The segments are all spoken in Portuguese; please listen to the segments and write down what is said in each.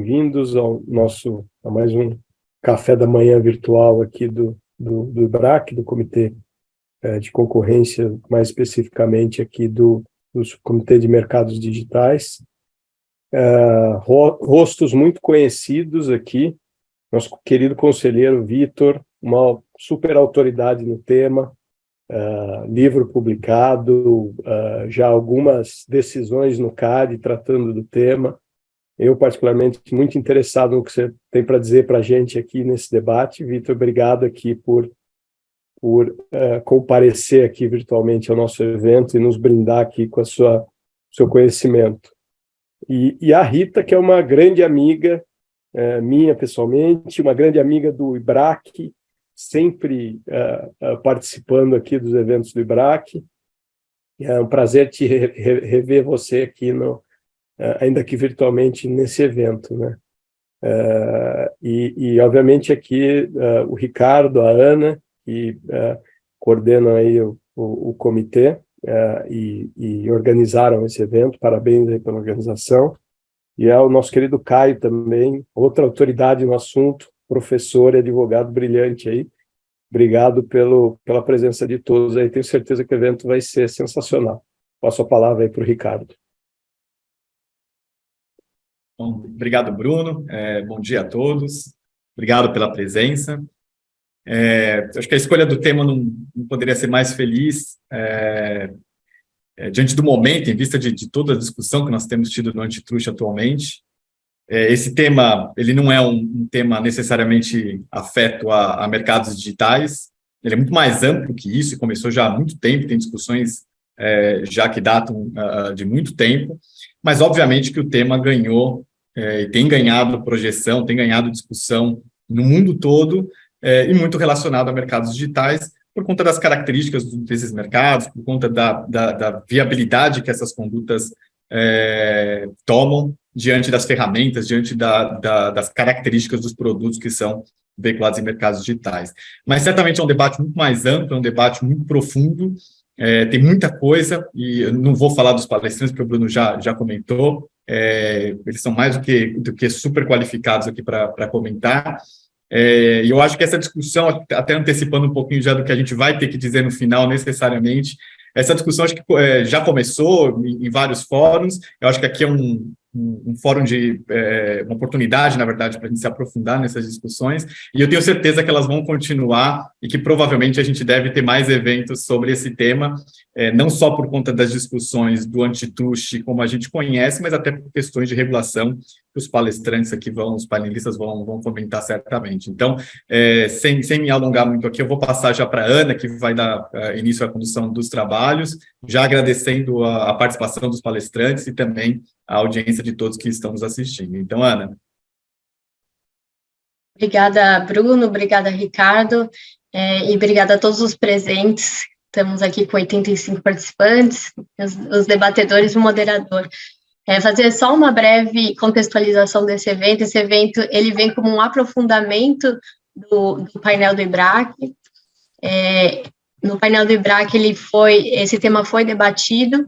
bem-vindos a mais um café da manhã virtual aqui do IBRAC, do Comitê de Concorrência, mais especificamente aqui do Comitê de Mercados Digitais. Rostos muito conhecidos aqui, nosso querido conselheiro Vitor, uma super autoridade no tema, livro publicado, já algumas decisões no CAD tratando do tema. Eu, particularmente, muito interessado no que você tem para dizer para a gente aqui nesse debate. Vitor, obrigado aqui por comparecer aqui virtualmente ao nosso evento e nos brindar aqui com seu conhecimento. E a Rita, que é uma grande amiga minha pessoalmente, uma grande amiga do IBRAC, sempre participando aqui dos eventos do IBRAC. É um prazer te rever você aqui, ainda que virtualmente, nesse evento, né? E obviamente, aqui o Ricardo, a Ana, que coordenam aí o comitê e organizaram esse evento. Parabéns aí pela organização. E o nosso querido Caio também, outra autoridade no assunto, professor e advogado brilhante aí. Obrigado pela presença de todos aí. Tenho certeza que o evento vai ser sensacional. Passo a palavra aí para o Ricardo. Bom, obrigado, Bruno. Bom dia a todos. Obrigado pela presença. Acho que a escolha do tema não poderia ser mais feliz diante do momento, em vista de toda a discussão que nós temos tido no Antitruste atualmente. Esse tema, ele não é um tema necessariamente afeto a mercados digitais, ele é muito mais amplo que isso e começou já há muito tempo, tem discussões já que datam de muito tempo, mas obviamente que o tema ganhou e tem ganhado projeção, tem ganhado discussão no mundo todo e muito relacionado a mercados digitais, por conta das características desses mercados, por conta da viabilidade que essas condutas tomam diante das ferramentas, diante das características dos produtos que são veiculados em mercados digitais. Mas certamente é um debate muito mais amplo, é um debate muito profundo, tem muita coisa, e eu não vou falar dos palestrantes, porque o Bruno já comentou, eles são mais do que super qualificados aqui para comentar. E eu acho que essa discussão, até antecipando um pouquinho já do que a gente vai ter que dizer no final, necessariamente, essa discussão acho que já começou em vários fóruns. Eu acho que aqui é um fórum uma oportunidade, na verdade, para a gente se aprofundar nessas discussões, e eu tenho certeza que elas vão continuar e que provavelmente a gente deve ter mais eventos sobre esse tema, não só por conta das discussões do Antitruste, como a gente conhece, mas até por questões de regulação que os palestrantes aqui os panelistas vão comentar certamente. Então, sem me alongar muito aqui, eu vou passar já para a Ana, que vai dar início à condução dos trabalhos, já agradecendo a participação dos palestrantes e também a audiência de todos que estão nos assistindo. Então, Ana. Obrigada, Bruno, obrigada, Ricardo, e obrigada a todos os presentes. Estamos aqui com 85 participantes, os debatedores e o moderador. Fazer só uma breve contextualização desse evento. Esse evento ele vem como um aprofundamento do painel do IBRAC. No painel do IBRAC, esse tema foi debatido,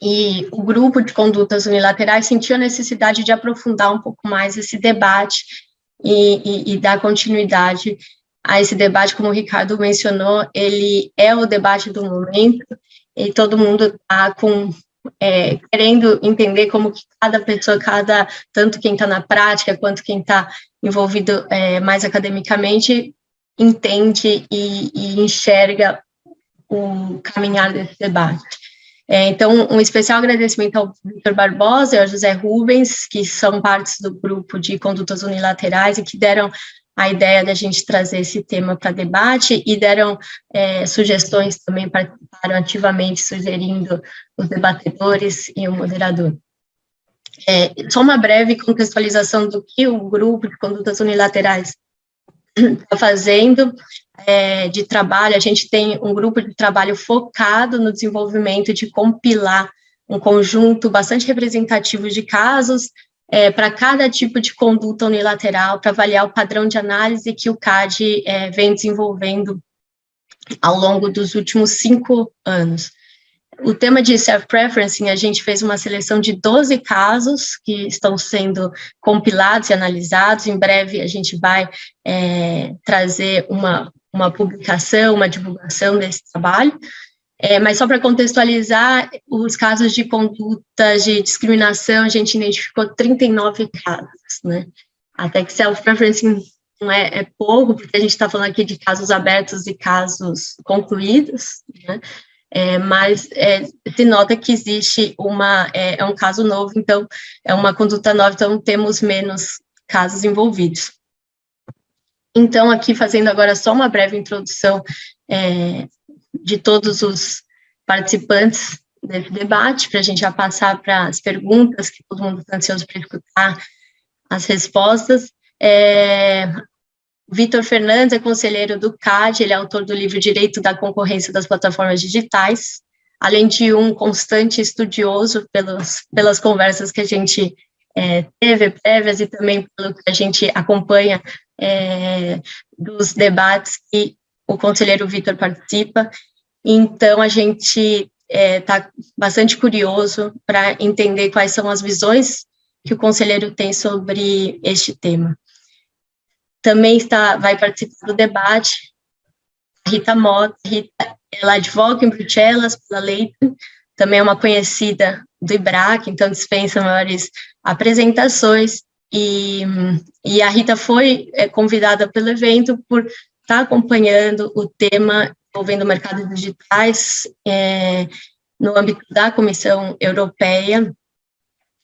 e o grupo de condutas unilaterais sentiu a necessidade de aprofundar um pouco mais esse debate e dar continuidade a esse debate. Como o Ricardo mencionou, ele é o debate do momento, e todo mundo está querendo entender como que cada pessoa, tanto quem está na prática quanto quem está envolvido mais academicamente, entende e enxerga o caminhar desse debate. Então, um especial agradecimento ao Vitor Barbosa e ao José Rubens, que são partes do grupo de condutas unilaterais e que deram a ideia da gente trazer esse tema para debate e deram sugestões também, participaram ativamente, sugerindo os debatedores e o moderador. Só uma breve contextualização do que o grupo de condutas unilaterais está fazendo de trabalho. A gente tem um grupo de trabalho focado no desenvolvimento de compilar um conjunto bastante representativo de casos para cada tipo de conduta unilateral, para avaliar o padrão de análise que o CAD vem desenvolvendo ao longo dos últimos 5 anos. o tema de self-preferencing, a gente fez uma seleção de 12 casos que estão sendo compilados e analisados. Em breve a gente vai trazer uma publicação, uma divulgação desse trabalho. Mas só para contextualizar, os casos de conduta de discriminação, a gente identificou 39 casos, né? Até que self-preferencing não é pouco, porque a gente está falando aqui de casos abertos e casos concluídos, né? Mas se nota que existe um caso novo, então é uma conduta nova, então temos menos casos envolvidos. Então, aqui fazendo agora só uma breve introdução de todos os participantes desse debate, para a gente já passar para as perguntas, que todo mundo está ansioso para escutar as respostas. Vitor Fernandes é conselheiro do CAD, ele é autor do livro Direito da Concorrência das Plataformas Digitais, além de um constante estudioso pelas conversas que a gente teve prévias e também pelo que a gente acompanha dos debates que o conselheiro Vitor participa. Então, a gente está bastante curioso para entender quais são as visões que o conselheiro tem sobre este tema. Também vai participar do debate a Rita Mota. Ela advoga em Bruxelas pela Leighton, também é uma conhecida do IBRAC, então dispensa maiores apresentações, e a Rita foi convidada pelo evento por estar acompanhando o tema envolvendo mercados digitais no âmbito da Comissão Europeia.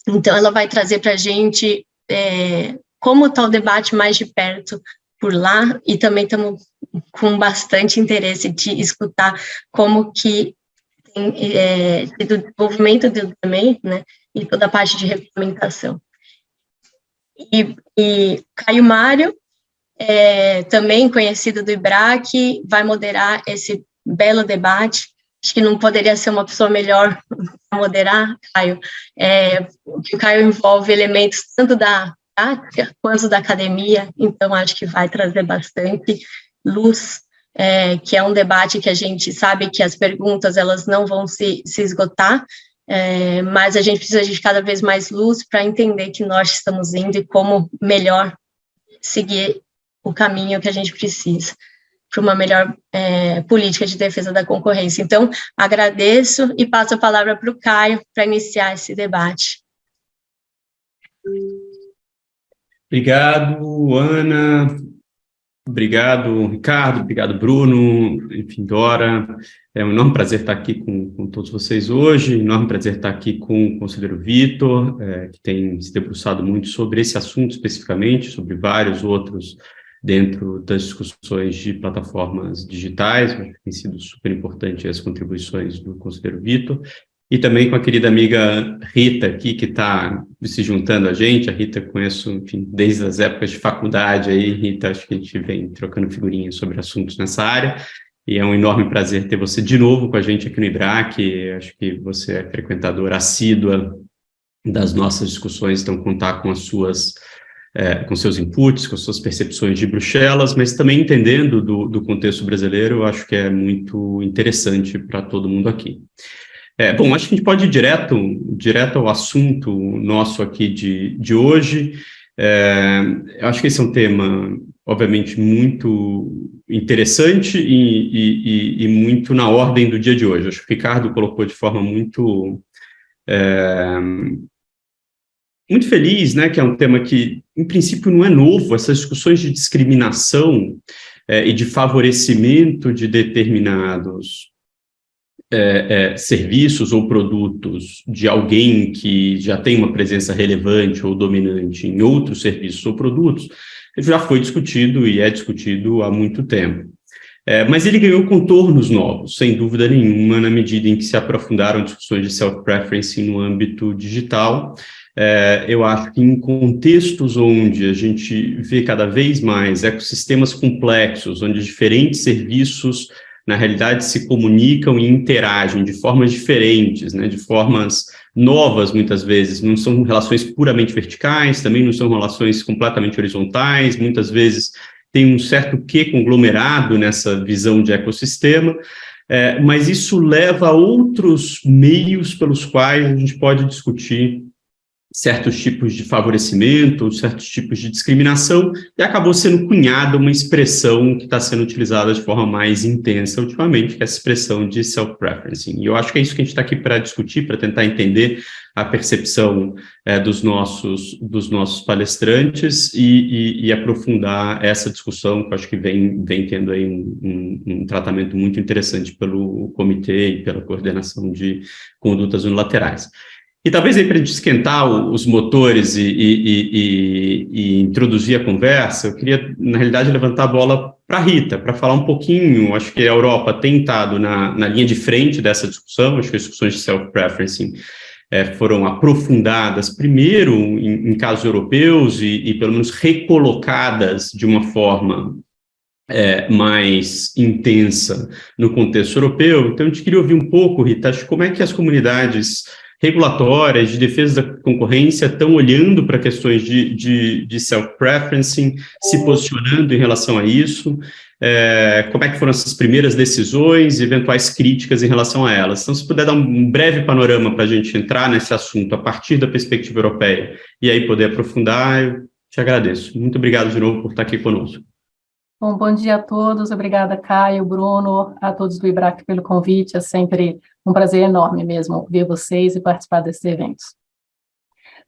Então, ela vai trazer para a gente como está o debate mais de perto por lá, e também estamos com bastante interesse de escutar como que tem sido o desenvolvimento dele também, né, e toda a parte de regulamentação. E Caio Mário, também conhecido do IBRAC, vai moderar esse belo debate. Acho que não poderia ser uma pessoa melhor para moderar, Caio, porque o Caio envolve elementos tanto da prática quanto da academia, então acho que vai trazer bastante luz, que é um debate que a gente sabe que as perguntas elas não vão se esgotar, mas a gente precisa de cada vez mais luz para entender que nós estamos indo e como melhor seguir o caminho que a gente precisa para uma melhor política de defesa da concorrência. Então, agradeço e passo a palavra para o Caio para iniciar esse debate. Obrigado, Ana. Obrigado, Ricardo. Obrigado, Bruno. Enfim, Dora. É um enorme prazer estar aqui com todos vocês hoje. Enorme prazer estar aqui com o conselheiro Vitor, que tem se debruçado muito sobre esse assunto especificamente, sobre vários outros dentro das discussões de plataformas digitais. Acho que tem sido super importante as contribuições do conselheiro Vitor. E também com a querida amiga Rita aqui, que está se juntando a gente. A Rita conheço, enfim, desde as épocas de faculdade aí, Rita, acho que a gente vem trocando figurinhas sobre assuntos nessa área, e é um enorme prazer ter você de novo com a gente aqui no IBRAC. Acho que você é frequentadora assídua das nossas discussões, então contar com com seus inputs, com suas percepções de Bruxelas, mas também entendendo do contexto brasileiro, eu acho que é muito interessante para todo mundo aqui. Bom, acho que a gente pode ir direto ao assunto nosso aqui de hoje. Eu acho que esse é um tema, obviamente, muito interessante e muito na ordem do dia de hoje. Acho que o Ricardo colocou de forma muito feliz, né, que é um tema que, em princípio, não é novo. Essas discussões de discriminação e de favorecimento de determinados serviços ou produtos de alguém que já tem uma presença relevante ou dominante em outros serviços ou produtos, já foi discutido e é discutido há muito tempo. Mas ele ganhou contornos novos, sem dúvida nenhuma, na medida em que se aprofundaram discussões de self-preferencing no âmbito digital. Eu acho que em contextos onde a gente vê cada vez mais ecossistemas complexos, onde diferentes serviços na realidade se comunicam e interagem de formas diferentes, né, de formas novas muitas vezes, não são relações puramente verticais, também não são relações completamente horizontais, muitas vezes tem um certo quê conglomerado nessa visão de ecossistema. mas isso leva a outros meios pelos quais a gente pode discutir certos tipos de favorecimento, certos tipos de discriminação, e acabou sendo cunhada uma expressão que está sendo utilizada de forma mais intensa ultimamente, que é essa expressão de self-preferencing. E eu acho que é isso que a gente está aqui para discutir, para tentar entender a percepção dos nossos palestrantes e aprofundar essa discussão, que eu acho que vem tendo aí um tratamento muito interessante pelo comitê e pela coordenação de condutas unilaterais. E talvez aí para a gente esquentar os motores e introduzir a conversa, eu queria, na realidade, levantar a bola para a Rita, para falar um pouquinho. Acho que a Europa tem estado na linha de frente dessa discussão. Acho que as discussões de self-preferencing foram aprofundadas, primeiro, em casos europeus e pelo menos recolocadas de uma forma mais intensa no contexto europeu. Então, a gente queria ouvir um pouco, Rita, acho, como é que as comunidades regulatórias de defesa da concorrência estão olhando para questões de self-preferencing, se posicionando em relação a isso, como é que foram essas primeiras decisões e eventuais críticas em relação a elas. Então, se puder dar um breve panorama para a gente entrar nesse assunto a partir da perspectiva europeia e aí poder aprofundar, eu te agradeço. Muito obrigado de novo por estar aqui conosco. Bom dia a todos, obrigada Caio, Bruno, a todos do IBRAC pelo convite, é sempre um prazer enorme mesmo ver vocês e participar desses eventos.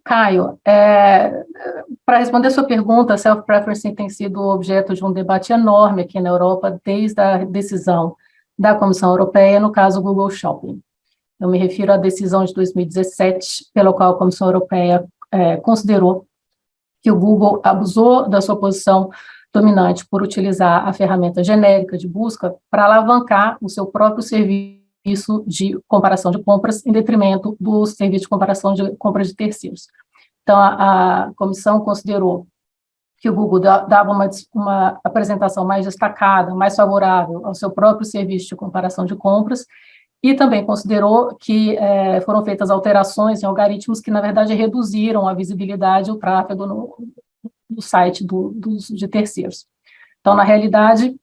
Caio, para responder a sua pergunta, self-preferencing tem sido objeto de um debate enorme aqui na Europa desde a decisão da Comissão Europeia, no caso Google Shopping. Eu me refiro à decisão de 2017, pela qual a Comissão Europeia considerou que o Google abusou da sua posição dominante por utilizar a ferramenta genérica de busca para alavancar o seu próprio serviço de comparação de compras em detrimento do serviço de comparação de compras de terceiros. Então, a comissão considerou que o Google dava uma apresentação mais destacada, mais favorável ao seu próprio serviço de comparação de compras, e também considerou que foram feitas alterações em algoritmos que, na verdade, reduziram a visibilidade e o tráfego do site de terceiros. Então, na realidade,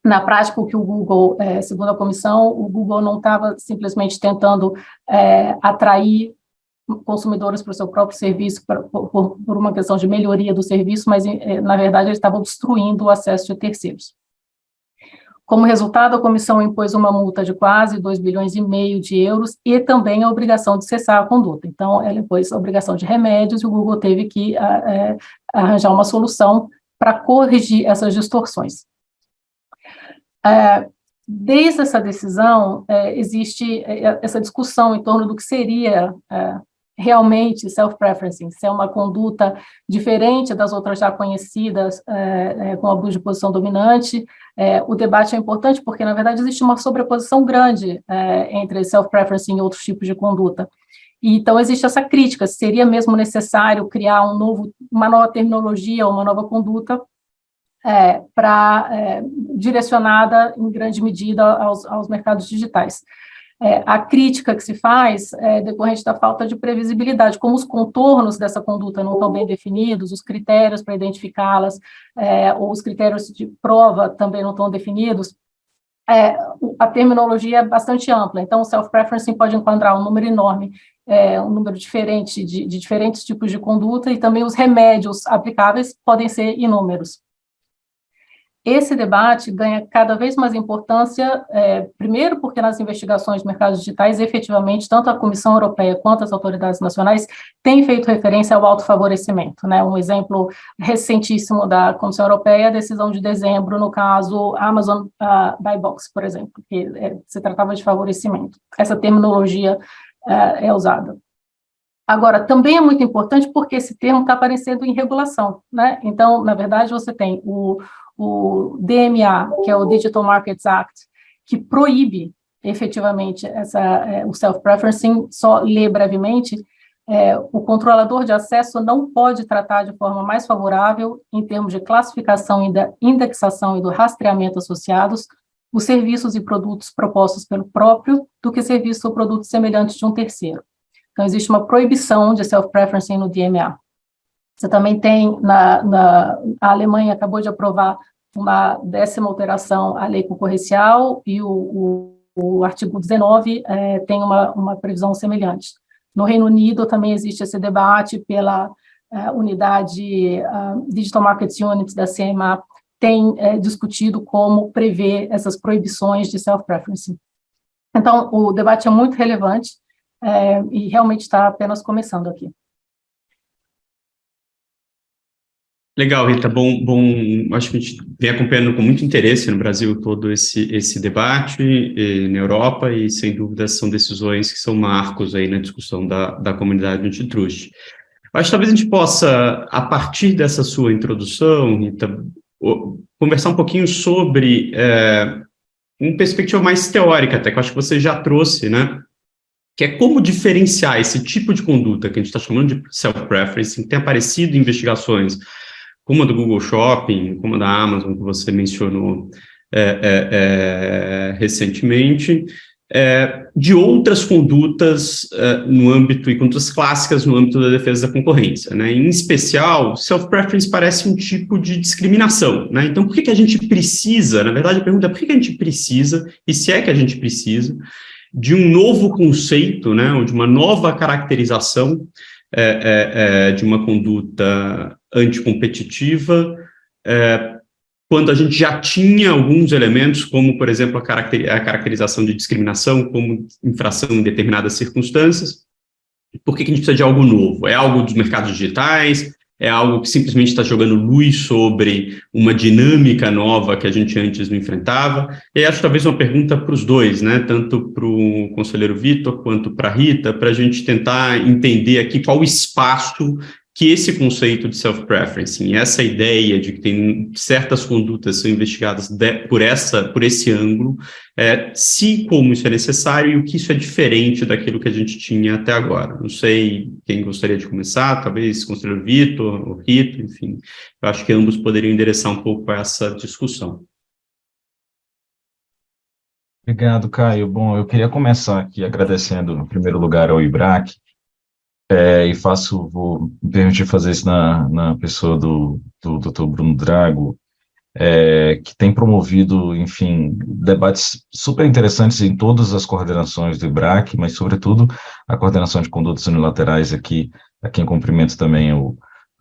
na prática, o que o Google, segundo a comissão, o Google não estava simplesmente tentando atrair consumidores para o seu próprio serviço por uma questão de melhoria do serviço, mas, na verdade, ele estava obstruindo o acesso de terceiros. Como resultado, a comissão impôs uma multa de quase 2,5 bilhões de euros e também a obrigação de cessar a conduta. Então, ela impôs a obrigação de remédios e o Google teve que arranjar uma solução para corrigir essas distorções. Desde essa decisão, existe essa discussão em torno do que seria realmente self-preferencing, se é uma conduta diferente das outras já conhecidas com abuso de posição dominante. O debate é importante porque, na verdade, existe uma sobreposição grande entre self-preferencing e outros tipos de conduta. E, então, existe essa crítica, seria mesmo necessário criar uma nova terminologia, uma nova conduta direcionada, em grande medida, aos mercados digitais. A crítica que se faz é decorrente da falta de previsibilidade, como os contornos dessa conduta não estão bem definidos, os critérios para identificá-las, ou os critérios de prova também não estão definidos, a terminologia é bastante ampla. Então, o self-preferencing pode enquadrar um número enorme, um número diferente de diferentes tipos de conduta, e também os remédios aplicáveis podem ser inúmeros. Esse debate ganha cada vez mais importância, primeiro porque nas investigações de mercados digitais, efetivamente, tanto a Comissão Europeia quanto as autoridades nacionais têm feito referência ao autofavorecimento, né? Um exemplo recentíssimo da Comissão Europeia é a decisão de dezembro, no caso Amazon Buy Box, por exemplo, que se tratava de favorecimento. Essa terminologia é usada. Agora, também é muito importante porque esse termo está aparecendo em regulação, né? Então, na verdade, você tem o DMA, que é o Digital Markets Act, que proíbe efetivamente o self-preferencing. Só ler brevemente, o controlador de acesso não pode tratar de forma mais favorável, em termos de classificação e da indexação e do rastreamento associados, os serviços e produtos propostos pelo próprio do que serviços ou produtos semelhantes de um terceiro. Então, existe uma proibição de self-preferencing no DMA. Você também tem, a Alemanha acabou de aprovar uma 10ª alteração à lei concorrencial, e o o artigo 19 tem uma previsão semelhante. No Reino Unido também existe esse debate pela unidade Digital Markets Unit da CMA, tem discutido como prever essas proibições de self-preferencing. Então, o debate é muito relevante e realmente está apenas começando aqui. Legal, Rita, bom, acho que a gente vem acompanhando com muito interesse no Brasil todo esse debate, na Europa, e sem dúvida são decisões que são marcos aí na discussão da comunidade antitrust. Acho que talvez a gente possa, a partir dessa sua introdução, Rita, conversar um pouquinho sobre uma perspectiva mais teórica, até que eu acho que você já trouxe, né? Que é como diferenciar esse tipo de conduta que a gente está chamando de self-preferencing, que tem aparecido em investigações como a do Google Shopping, como a da Amazon, que você mencionou recentemente, de outras condutas no âmbito, e condutas clássicas no âmbito da defesa da concorrência, né? Em especial, self-preference parece um tipo de discriminação, né? Então, por que a gente precisa, na verdade, a pergunta é por que a gente precisa, e se é que a gente precisa, de um novo conceito, né, ou de uma nova caracterização de uma conduta anticompetitiva, quando a gente já tinha alguns elementos, como, por exemplo, a caracterização de discriminação como infração em determinadas circunstâncias. Por que a gente precisa de algo novo? É algo dos mercados digitais? É algo que simplesmente está jogando luz sobre uma dinâmica nova que a gente antes não enfrentava? E acho talvez uma pergunta para os dois, né? Tanto para o conselheiro Vitor quanto para a Rita, para a gente tentar entender aqui qual o espaço que esse conceito de self-preferencing, essa ideia de que tem certas condutas são investigadas por esse ângulo, se como isso é necessário e o que isso é diferente daquilo que a gente tinha até agora. Não sei quem gostaria de começar, talvez o conselheiro Vitor ou Rita, enfim, eu acho que ambos poderiam endereçar um pouco essa discussão. Obrigado, Caio. Bom, eu queria começar aqui agradecendo, em primeiro lugar, ao IBRAC, vou me permitir fazer isso na pessoa do Dr. Bruno Drago, que tem promovido, enfim, debates super interessantes em todas as coordenações do IBRAC, mas, sobretudo, a coordenação de condutas unilaterais aqui, a quem cumprimento também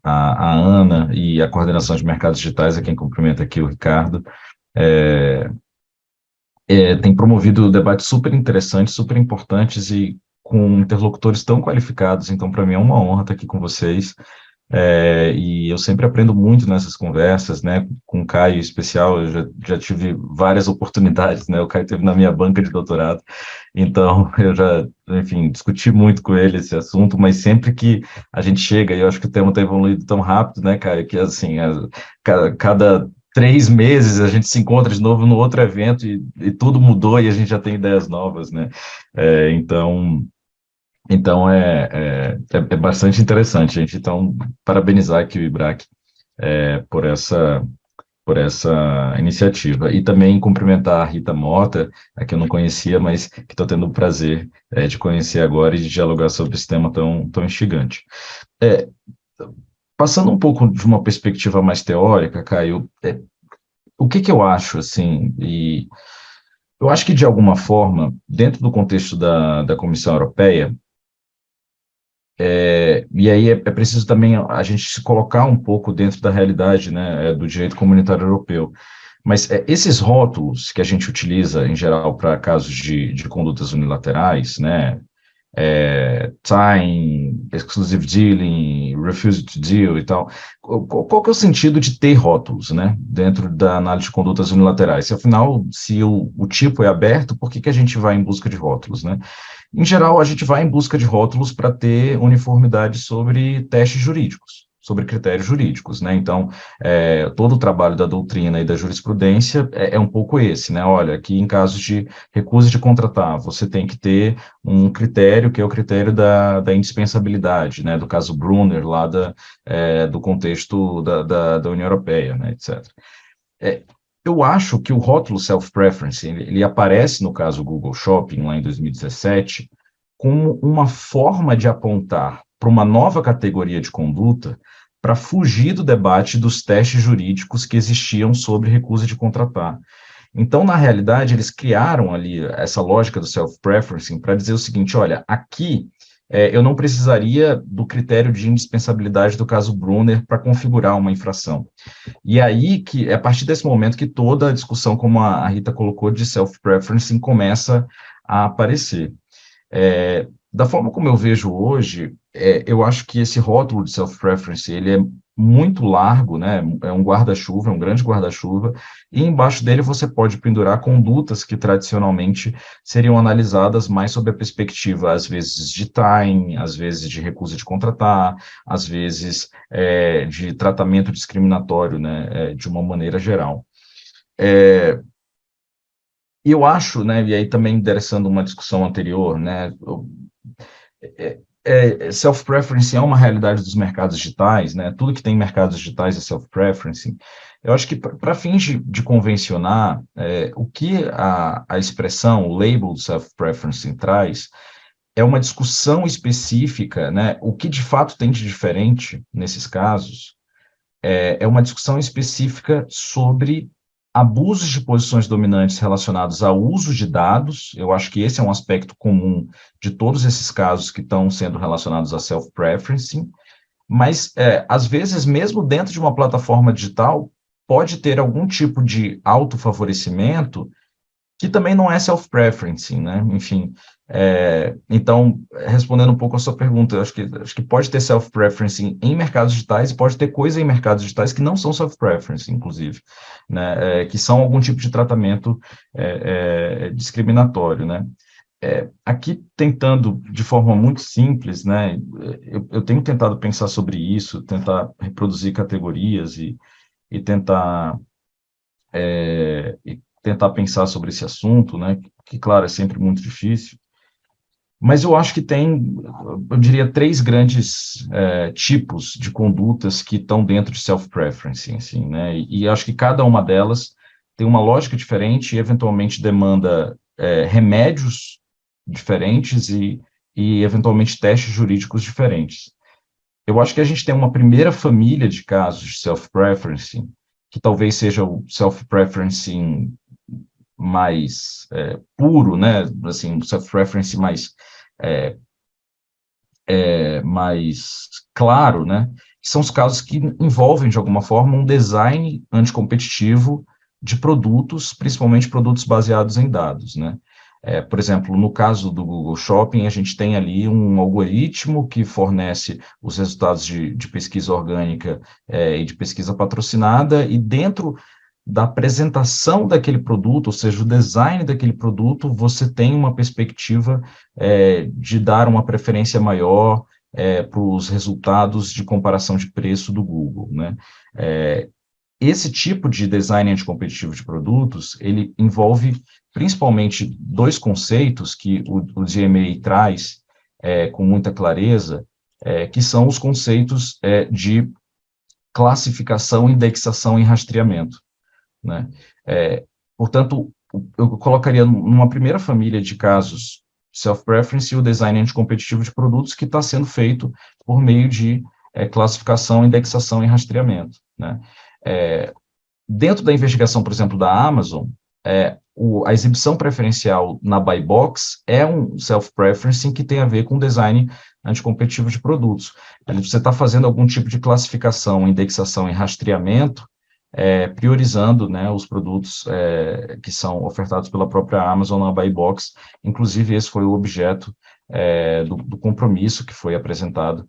a Ana, e a coordenação de mercados digitais, a quem cumprimento aqui o Ricardo, tem promovido debates super interessantes, super importantes e com interlocutores tão qualificados. Então, para mim é uma honra estar aqui com vocês, e eu sempre aprendo muito nessas conversas, né, com o Caio em especial. Eu já tive várias oportunidades, né, o Caio esteve na minha banca de doutorado, então eu já, enfim, discuti muito com ele esse assunto, mas sempre que a gente chega, e eu acho que o tema está evoluindo tão rápido, né, Caio, que assim, cada 3 meses a gente se encontra de novo no outro evento e tudo mudou e a gente já tem ideias novas, né, então é bastante interessante, gente. Então, parabenizar aqui o IBRAC por essa iniciativa. E também cumprimentar a Rita Mota, a que eu não conhecia, mas que estou tendo o prazer de conhecer agora e de dialogar sobre esse tema tão instigante. Passando um pouco de uma perspectiva mais teórica, Caio, o que eu acho, assim, e eu acho que, de alguma forma, dentro do contexto da Comissão Europeia, e aí é preciso também a gente se colocar um pouco dentro da realidade, né, do direito comunitário europeu. Mas esses rótulos que a gente utiliza, em geral, para casos de condutas unilaterais, né, time, exclusive dealing, refusal to deal e tal, qual que é o sentido de ter rótulos, né, dentro da análise de condutas unilaterais? Se, afinal, se o tipo é aberto, por que a gente vai em busca de rótulos, né? Em geral, a gente vai em busca de rótulos para ter uniformidade sobre testes jurídicos, sobre critérios jurídicos, né? Então, todo o trabalho da doutrina e da jurisprudência é um pouco esse, né? Olha, aqui em casos de recusa de contratar, você tem que ter um critério, que é o critério da indispensabilidade, né? Do caso Brunner, lá do contexto da União Europeia, né? Etc. Eu acho que o rótulo self-preference, ele aparece no caso Google Shopping, lá em 2017, como uma forma de apontar para uma nova categoria de conduta para fugir do debate dos testes jurídicos que existiam sobre recusa de contratar. Então, na realidade, eles criaram ali essa lógica do self-preferencing para dizer o seguinte, olha, aqui eu não precisaria do critério de indispensabilidade do caso Brunner para configurar uma infração. E aí, que é a partir desse momento que toda a discussão, como a Rita colocou, de self-preferencing começa a aparecer. Da forma como eu vejo hoje, eu acho que esse rótulo de self-preference, ele é muito largo, né? É um guarda-chuva, é um grande guarda-chuva, e embaixo dele você pode pendurar condutas que tradicionalmente seriam analisadas mais sob a perspectiva, às vezes, de time, às vezes de recusa de contratar, às vezes de tratamento discriminatório, né? De uma maneira geral. E eu acho, né, e aí também endereçando uma discussão anterior, né, self-preferencing é uma realidade dos mercados digitais, né, tudo que tem em mercados digitais é self-preferencing. Eu acho que para fins de convencionar, o que a expressão, o label self-preferencing traz é uma discussão específica, né, o que de fato tem de diferente nesses casos, é uma discussão específica sobre abusos de posições dominantes relacionados ao uso de dados. Eu acho que esse é um aspecto comum de todos esses casos que estão sendo relacionados a self-preferencing, mas, às vezes, mesmo dentro de uma plataforma digital, pode ter algum tipo de autofavorecimento que também não é self-preferencing, né? Enfim, então, respondendo um pouco a sua pergunta, eu acho que pode ter self-preferencing em mercados digitais e pode ter coisa em mercados digitais que não são self-preferencing, inclusive, né? Que são algum tipo de tratamento discriminatório, né? Aqui, tentando de forma muito simples, né? Eu tenho tentado pensar sobre isso, tentar reproduzir categorias e tentar pensar sobre esse assunto, né, que, claro, é sempre muito difícil, mas eu acho que tem, eu diria, 3 grandes tipos de condutas que estão dentro de self-preferencing, assim, né, e acho que cada uma delas tem uma lógica diferente e, eventualmente, demanda remédios diferentes e, eventualmente, testes jurídicos diferentes. Eu acho que a gente tem uma primeira família de casos de self-preferencing, que talvez seja o self-preferencing mais puro, né, assim, self-preference mais claro, né, que são os casos que envolvem, de alguma forma, um design anticompetitivo de produtos, principalmente produtos baseados em dados, né. Por exemplo, no caso do Google Shopping, a gente tem ali um algoritmo que fornece os resultados de pesquisa orgânica e de pesquisa patrocinada, e dentro da apresentação daquele produto, ou seja, o design daquele produto, você tem uma perspectiva de dar uma preferência maior para os resultados de comparação de preço do Google, né? Esse tipo de design anticompetitivo de produtos, ele envolve principalmente 2 conceitos que o DMA traz com muita clareza, que são os conceitos de classificação, indexação e rastreamento, né? Portanto, eu colocaria numa primeira família de casos self-preference e o design anticompetitivo de produtos que está sendo feito por meio de classificação, indexação e rastreamento, né? Dentro da investigação, por exemplo, da Amazon, a exibição preferencial na buy box é um self-preferencing que tem a ver com design anticompetitivo de produtos. Você está fazendo algum tipo de classificação, indexação e rastreamento, priorizando, né, os produtos que são ofertados pela própria Amazon na buy box. Inclusive, esse foi o objeto do compromisso que foi apresentado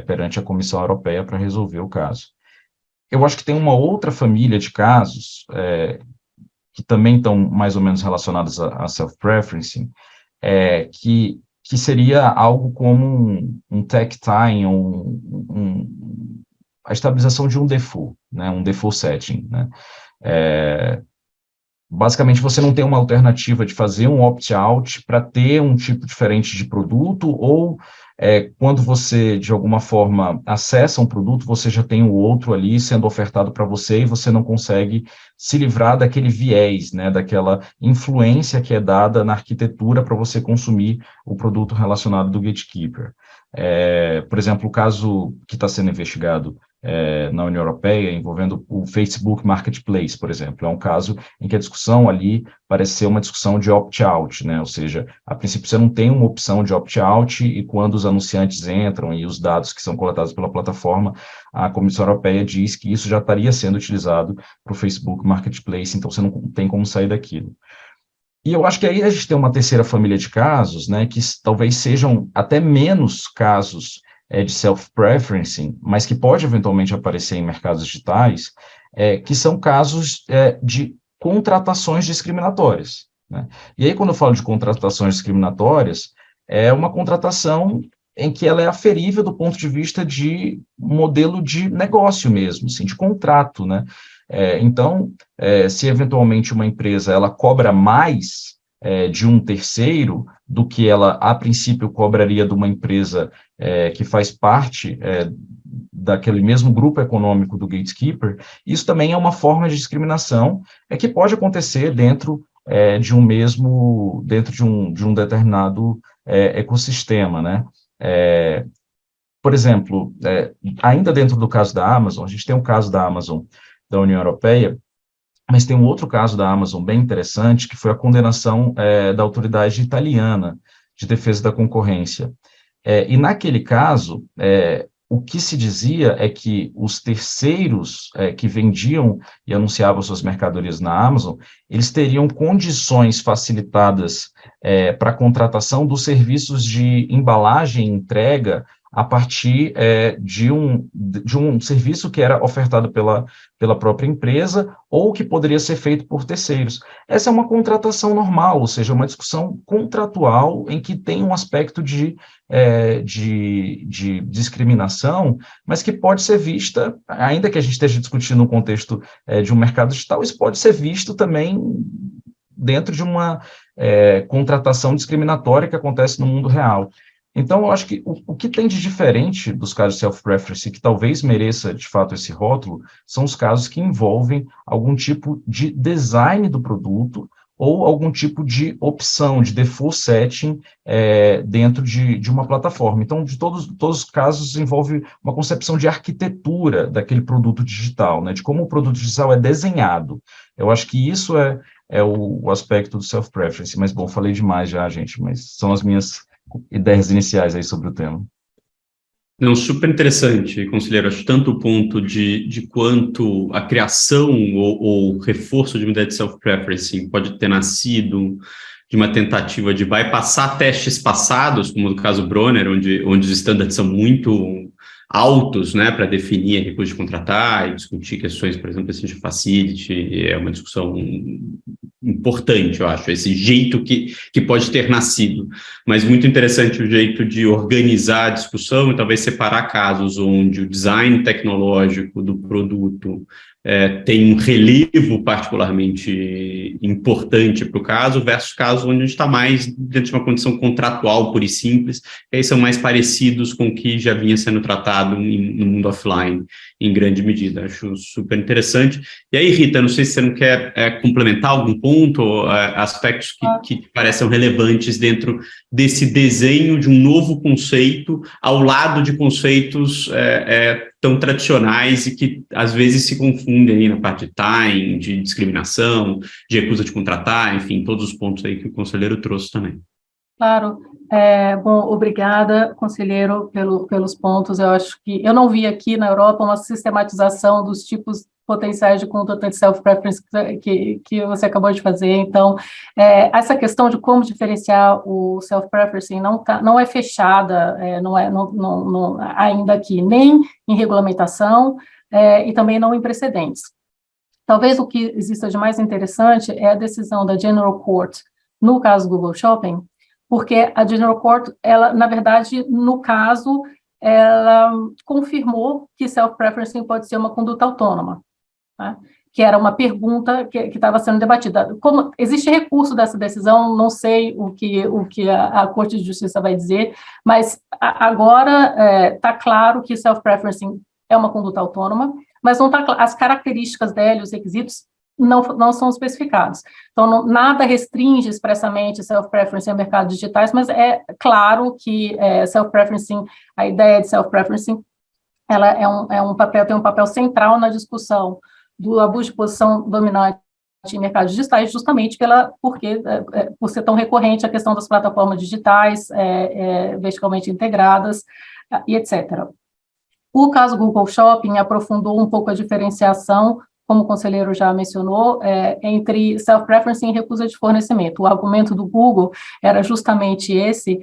perante a Comissão Europeia para resolver o caso. Eu acho que tem uma outra família de casos que também estão mais ou menos relacionados a self-preferencing, que seria algo como um tech time, a estabilização de um default, né, um default setting, né? Basicamente, você não tem uma alternativa de fazer um opt-out para ter um tipo diferente de produto, ou quando você, de alguma forma, acessa um produto, você já tem o outro ali sendo ofertado para você e você não consegue se livrar daquele viés, né, daquela influência que é dada na arquitetura para você consumir o produto relacionado do gatekeeper. Por exemplo, o caso que está sendo investigado na União Europeia, envolvendo o Facebook Marketplace, por exemplo. É um caso em que a discussão ali parece ser uma discussão de opt-out, né? Ou seja, a princípio você não tem uma opção de opt-out e quando os anunciantes entram e os dados que são coletados pela plataforma, a Comissão Europeia diz que isso já estaria sendo utilizado para o Facebook Marketplace, então você não tem como sair daquilo. E eu acho que aí a gente tem uma terceira família de casos, né, que talvez sejam até menos casos de self-preferencing, mas que pode eventualmente aparecer em mercados digitais, que são casos de contratações discriminatórias, né? E aí, quando eu falo de contratações discriminatórias, é uma contratação em que ela é aferível do ponto de vista de modelo de negócio mesmo, assim, de contrato, né? Então, se eventualmente uma empresa ela cobra mais de um terceiro do que ela, a princípio, cobraria de uma empresa que faz parte daquele mesmo grupo econômico do gatekeeper, isso também é uma forma de discriminação que pode acontecer dentro de um mesmo, dentro de um determinado ecossistema, né? Por exemplo, ainda dentro do caso da Amazon, a gente tem um caso da Amazon da União Europeia, mas tem um outro caso da Amazon bem interessante, que foi a condenação da autoridade italiana de defesa da concorrência. E naquele caso, o que se dizia é que os terceiros que vendiam e anunciavam suas mercadorias na Amazon, eles teriam condições facilitadas para a contratação dos serviços de embalagem e entrega a partir de um serviço que era ofertado pela própria empresa ou que poderia ser feito por terceiros. Essa é uma contratação normal, ou seja, uma discussão contratual em que tem um aspecto de discriminação, mas que pode ser vista, ainda que a gente esteja discutindo no contexto de um mercado digital, isso pode ser visto também dentro de uma contratação discriminatória que acontece no mundo real. Então, eu acho que o que tem de diferente dos casos de self-preference, que talvez mereça, de fato, esse rótulo, são os casos que envolvem algum tipo de design do produto ou algum tipo de opção, de default setting dentro de uma plataforma. Então, de todos os casos, envolve uma concepção de arquitetura daquele produto digital, né, de como o produto digital é desenhado. Eu acho que isso é o aspecto do self-preference. Mas, bom, falei demais já, gente, mas são as minhas ideias iniciais aí sobre o tema. Não, super interessante, conselheiro. Acho tanto o ponto de quanto a criação ou reforço de uma ideia de self-preferencing pode ter nascido de uma tentativa de bypassar testes passados, como no caso Bronner, onde os estándares são muito altos, né, para definir recurso de contratar e discutir questões, por exemplo, assim, de facility, é uma discussão importante, eu acho, esse jeito que pode ter nascido, mas muito interessante o jeito de organizar a discussão e talvez separar casos onde o design tecnológico do produto tem um relevo particularmente importante para o caso, versus casos onde a gente está mais dentro de uma condição contratual pura e simples, que aí são mais parecidos com o que já vinha sendo tratado no mundo offline, em grande medida. Acho super interessante. E aí, Rita, não sei se você não quer complementar algum ponto, aspectos que parecem relevantes dentro desse desenho de um novo conceito, ao lado de conceitos tão tradicionais e que às vezes se confundem aí na parte de time, de discriminação, de recusa de contratar, enfim, todos os pontos aí que o conselheiro trouxe também. Claro. Bom, obrigada, conselheiro, pelos pontos. Eu acho que eu não vi aqui na Europa uma sistematização dos tipos potenciais de conduta de self-preference que você acabou de fazer. Então, essa questão de como diferenciar o self-preferencing não é fechada, não, ainda aqui, nem em regulamentação e também não em precedentes. Talvez o que exista de mais interessante é a decisão da General Court no caso do Google Shopping, porque a General Court, ela, na verdade, no caso, ela confirmou que self-preferencing pode ser uma conduta autônoma, né? Que era uma pergunta que estava sendo debatida. Como existe recurso dessa decisão, não sei o que a Corte de Justiça vai dizer, mas agora está claro que self-preferencing é uma conduta autônoma, mas não tá, as características dela, os requisitos, não são especificados. Então, nada restringe expressamente self-preferencing a mercados digitais, mas é claro que self-preferencing, a ideia de self-preferencing ela tem um papel central na discussão do abuso de posição dominante em mercados digitais, justamente por ser tão recorrente a questão das plataformas digitais, verticalmente integradas, e etc. O caso Google Shopping aprofundou um pouco a diferenciação, como o conselheiro já mencionou, entre self-preferencing e recusa de fornecimento. O argumento do Google era justamente esse,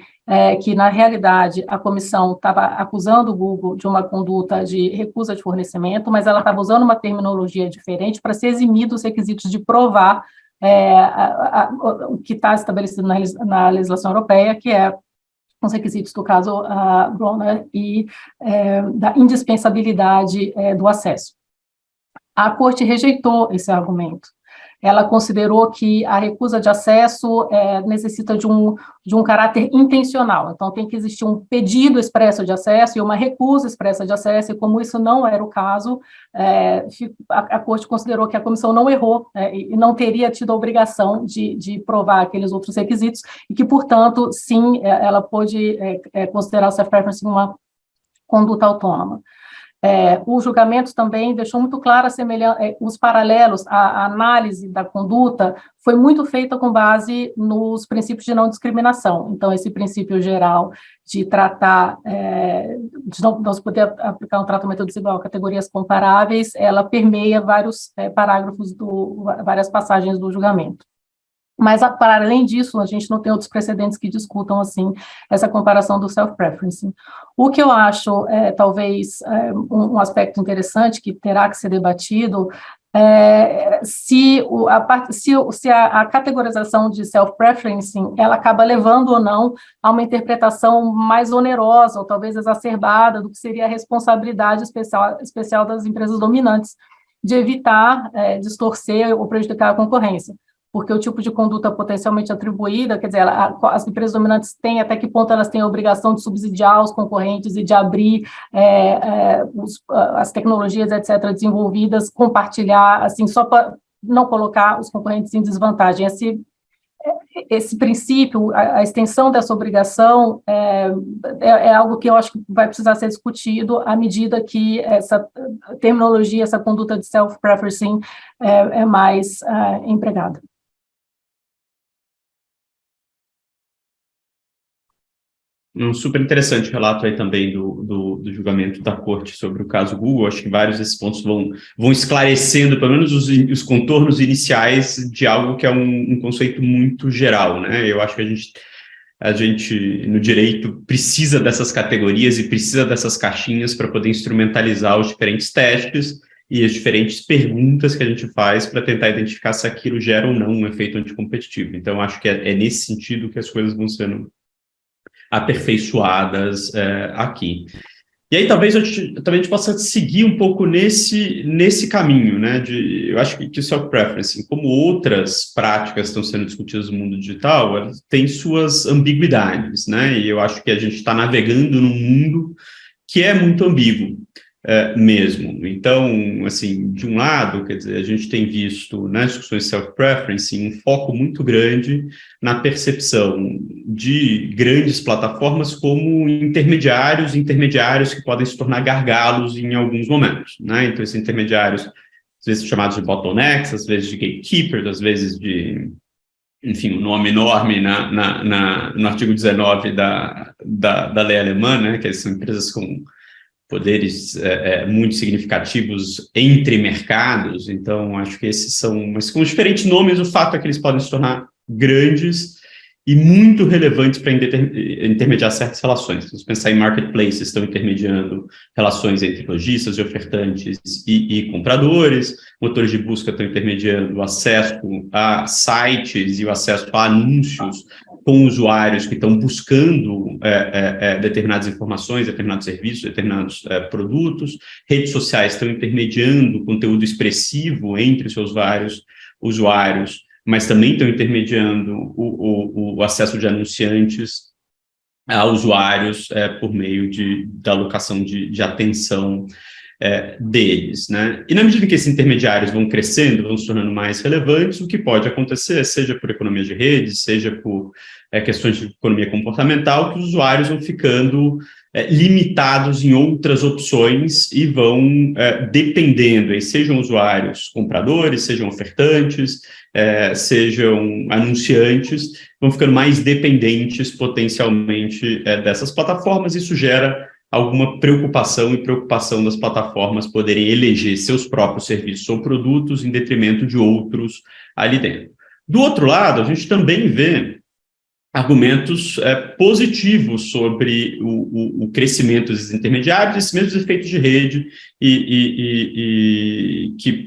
que, na realidade, a comissão estava acusando o Google de uma conduta de recusa de fornecimento, mas ela estava usando uma terminologia diferente para se eximir dos requisitos de provar o que está estabelecido na legislação europeia, que é os requisitos do caso Bronner e da indispensabilidade do acesso. A Corte rejeitou esse argumento. Ela considerou que a recusa de acesso necessita de um caráter intencional. Então, tem que existir um pedido expresso de acesso e uma recusa expressa de acesso, e como isso não era o caso, a Corte considerou que a comissão não errou e não teria tido a obrigação de provar aqueles outros requisitos, e que, portanto, sim, ela pôde considerar o self-preferencing uma conduta autônoma. O julgamento também deixou muito claro os paralelos, a análise da conduta foi muito feita com base nos princípios de não discriminação. Então, esse princípio geral de tratar, de não se poder aplicar um tratamento desigual a categorias comparáveis, ela permeia vários parágrafos, várias passagens do julgamento. Mas, para além disso, a gente não tem outros precedentes que discutam, assim, essa comparação do self-preferencing. O que eu acho, talvez, um aspecto interessante que terá que ser debatido se a categorização de self-preferencing, ela acaba levando ou não a uma interpretação mais onerosa, ou talvez exacerbada, do que seria a responsabilidade especial das empresas dominantes de evitar distorcer ou prejudicar a concorrência. Porque o tipo de conduta potencialmente atribuída, quer dizer, as empresas dominantes têm, até que ponto elas têm a obrigação de subsidiar os concorrentes e de abrir as tecnologias, etc., desenvolvidas, compartilhar, assim, só para não colocar os concorrentes em desvantagem. Esse princípio, a extensão dessa obrigação é algo que eu acho que vai precisar ser discutido à medida que essa terminologia, essa conduta de self-preferencing é mais empregada. Um super interessante relato aí também do julgamento da Corte sobre o caso Google. Acho que vários desses pontos vão esclarecendo, pelo menos, os contornos iniciais de algo que é um conceito muito geral, né? Eu acho que a gente, no direito, precisa dessas categorias e precisa dessas caixinhas para poder instrumentalizar os diferentes testes e as diferentes perguntas que a gente faz para tentar identificar se aquilo gera ou não um efeito anticompetitivo. Então, acho que é nesse sentido que as coisas vão sendo aperfeiçoadas aqui. E aí talvez também a gente possa seguir um pouco nesse caminho, né? Eu acho que o self-preferencing, como outras práticas que estão sendo discutidas no mundo digital, elas têm suas ambiguidades, né? E eu acho que a gente está navegando num mundo que é muito ambíguo mesmo. Então, assim, de um lado, quer dizer, a gente tem visto nas discussões de self-preferencing um foco muito grande na percepção de grandes plataformas como intermediários que podem se tornar gargalos em alguns momentos, né? Então, esses intermediários, às vezes chamados de bottlenecks, às vezes de gatekeepers, às vezes de, enfim, um nome enorme no artigo 19 da lei alemã, né? Que são empresas com poderes muito significativos entre mercados. Então, acho que esses são, mas com diferentes nomes, o fato é que eles podem se tornar grandes e muito relevantes para intermediar certas relações. Se pensar em marketplaces, estão intermediando relações entre lojistas e ofertantes e compradores, motores de busca estão intermediando o acesso a sites e o acesso a anúncios com usuários que estão buscando determinadas informações, determinados serviços, determinados produtos. Redes sociais estão intermediando conteúdo expressivo entre seus vários usuários, mas também estão intermediando o acesso de anunciantes a usuários por meio da alocação de atenção deles, né? E na medida que esses intermediários vão crescendo, vão se tornando mais relevantes, o que pode acontecer, seja por economia de redes, seja por questões de economia comportamental, que os usuários vão ficando limitados em outras opções e vão dependendo, aí sejam usuários compradores, sejam ofertantes, sejam anunciantes, vão ficando mais dependentes potencialmente dessas plataformas. Isso gera alguma preocupação das plataformas poderem eleger seus próprios serviços ou produtos em detrimento de outros ali dentro. Do outro lado, a gente também vê argumentos positivos sobre o crescimento dos intermediários, esses mesmos efeitos de rede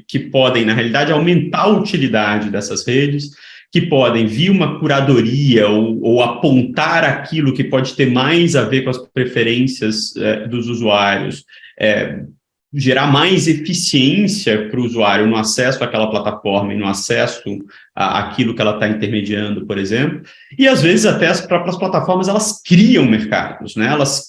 que podem, na realidade, aumentar a utilidade dessas redes, que podem vir uma curadoria ou apontar aquilo que pode ter mais a ver com as preferências dos usuários, gerar mais eficiência para o usuário no acesso àquela plataforma e no acesso àquilo que ela está intermediando, por exemplo. E, às vezes, até as próprias plataformas, elas criam mercados, né? Elas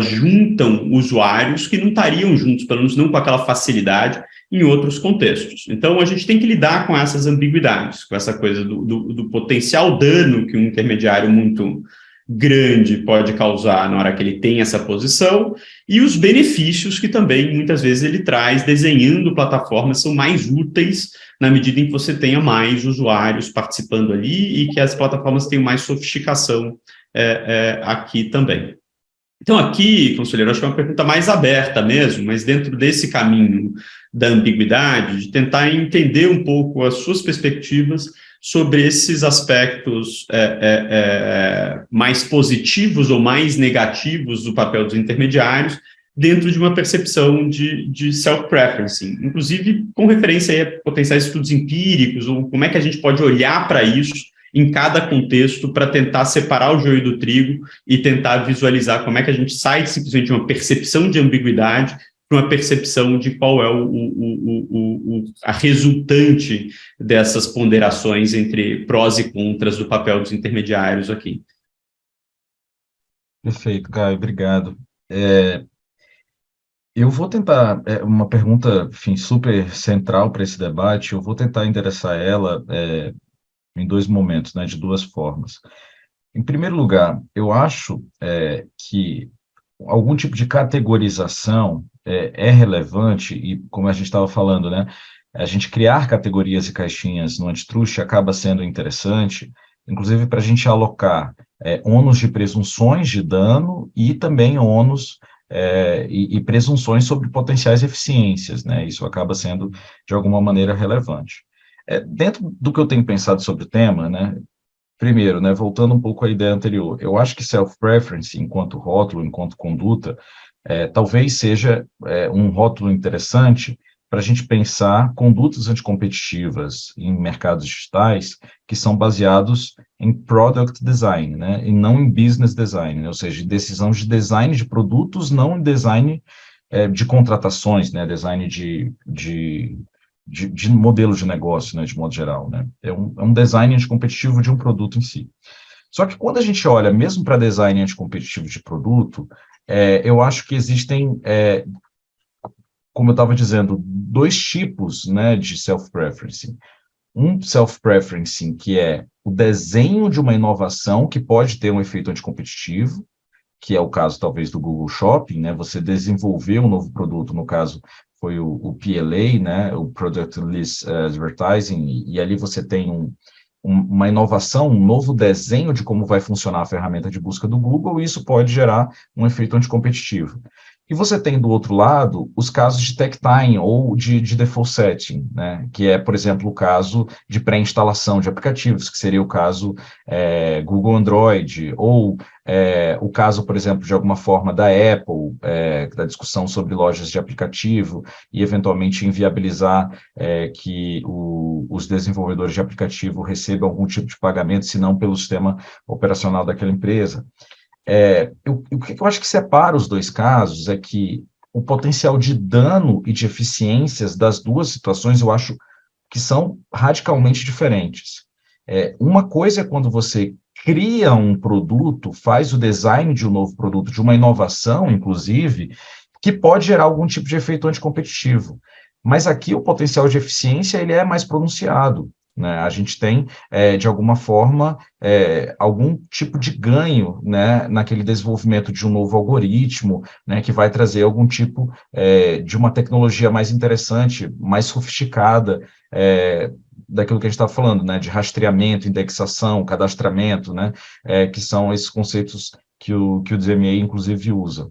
juntam usuários que não estariam juntos, pelo menos não com aquela facilidade, em outros contextos. Então, a gente tem que lidar com essas ambiguidades, com essa coisa do potencial dano que um intermediário muito grande pode causar na hora que ele tem essa posição, e os benefícios que também, muitas vezes, ele traz desenhando plataformas são mais úteis na medida em que você tenha mais usuários participando ali e que as plataformas tenham mais sofisticação aqui também. Então, aqui, conselheiro, acho que é uma pergunta mais aberta mesmo, mas dentro desse caminho da ambiguidade, de tentar entender um pouco as suas perspectivas sobre esses aspectos mais positivos ou mais negativos do papel dos intermediários dentro de uma percepção de self-preferencing, inclusive com referência a potenciais estudos empíricos, ou como é que a gente pode olhar para isso em cada contexto para tentar separar o joio do trigo e tentar visualizar como é que a gente sai simplesmente de uma percepção de ambiguidade para uma percepção de qual é a resultante dessas ponderações entre prós e contras do papel dos intermediários aqui. Perfeito, Caio, obrigado. Eu vou tentar, uma pergunta, enfim, super central para esse debate, eu vou tentar endereçar ela em dois momentos, né, de duas formas. Em primeiro lugar, eu acho que algum tipo de categorização é relevante, e como a gente estava falando, né, a gente criar categorias e caixinhas no Antitrust acaba sendo interessante, inclusive para a gente alocar ônus de presunções de dano e também ônus e presunções sobre potenciais eficiências, né, isso acaba sendo, de alguma maneira, relevante. Dentro do que eu tenho pensado sobre o tema, né, primeiro, né, voltando um pouco à ideia anterior, eu acho que self-preference, enquanto rótulo, enquanto conduta, talvez seja um rótulo interessante para a gente pensar condutas anticompetitivas em mercados digitais que são baseados em product design, né, e não em business design, né, ou seja, decisão de design de produtos, não em design de contratações, né, design de modelo de negócio, né, de modo geral, né, é um design anticompetitivo de um produto em si. Só que quando a gente olha mesmo para design anticompetitivo de produto, eu acho que existem, como eu estava dizendo, dois tipos, né, de self-preferencing. Um self-preferencing que é o desenho de uma inovação que pode ter um efeito anticompetitivo, que é o caso talvez do Google Shopping, né, você desenvolveu um novo produto, no caso foi o PLA, né, o Product List Advertising, e ali você tem uma inovação, um novo desenho de como vai funcionar a ferramenta de busca do Google, e isso pode gerar um efeito anticompetitivo. E você tem, do outro lado, os casos de tech time ou de default setting, né, que é, por exemplo, o caso de pré-instalação de aplicativos, que seria o caso Google Android, ou o caso, por exemplo, de alguma forma da Apple, da discussão sobre lojas de aplicativo, e eventualmente inviabilizar que os desenvolvedores de aplicativo recebam algum tipo de pagamento, se não pelo sistema operacional daquela empresa. O que eu acho que separa os dois casos é que o potencial de dano e de eficiências das duas situações eu acho que são radicalmente diferentes. Uma coisa é quando você cria um produto, faz o design de um novo produto, de uma inovação, inclusive, que pode gerar algum tipo de efeito anticompetitivo. Mas aqui o potencial de eficiência ele é mais pronunciado. né? A gente tem, de alguma forma, algum tipo de ganho, né, naquele desenvolvimento de um novo algoritmo, né, que vai trazer algum tipo de uma tecnologia mais interessante, mais sofisticada, daquilo que a gente estava falando, né, de rastreamento, indexação, cadastramento, né, que são esses conceitos que o DMA, inclusive, usa.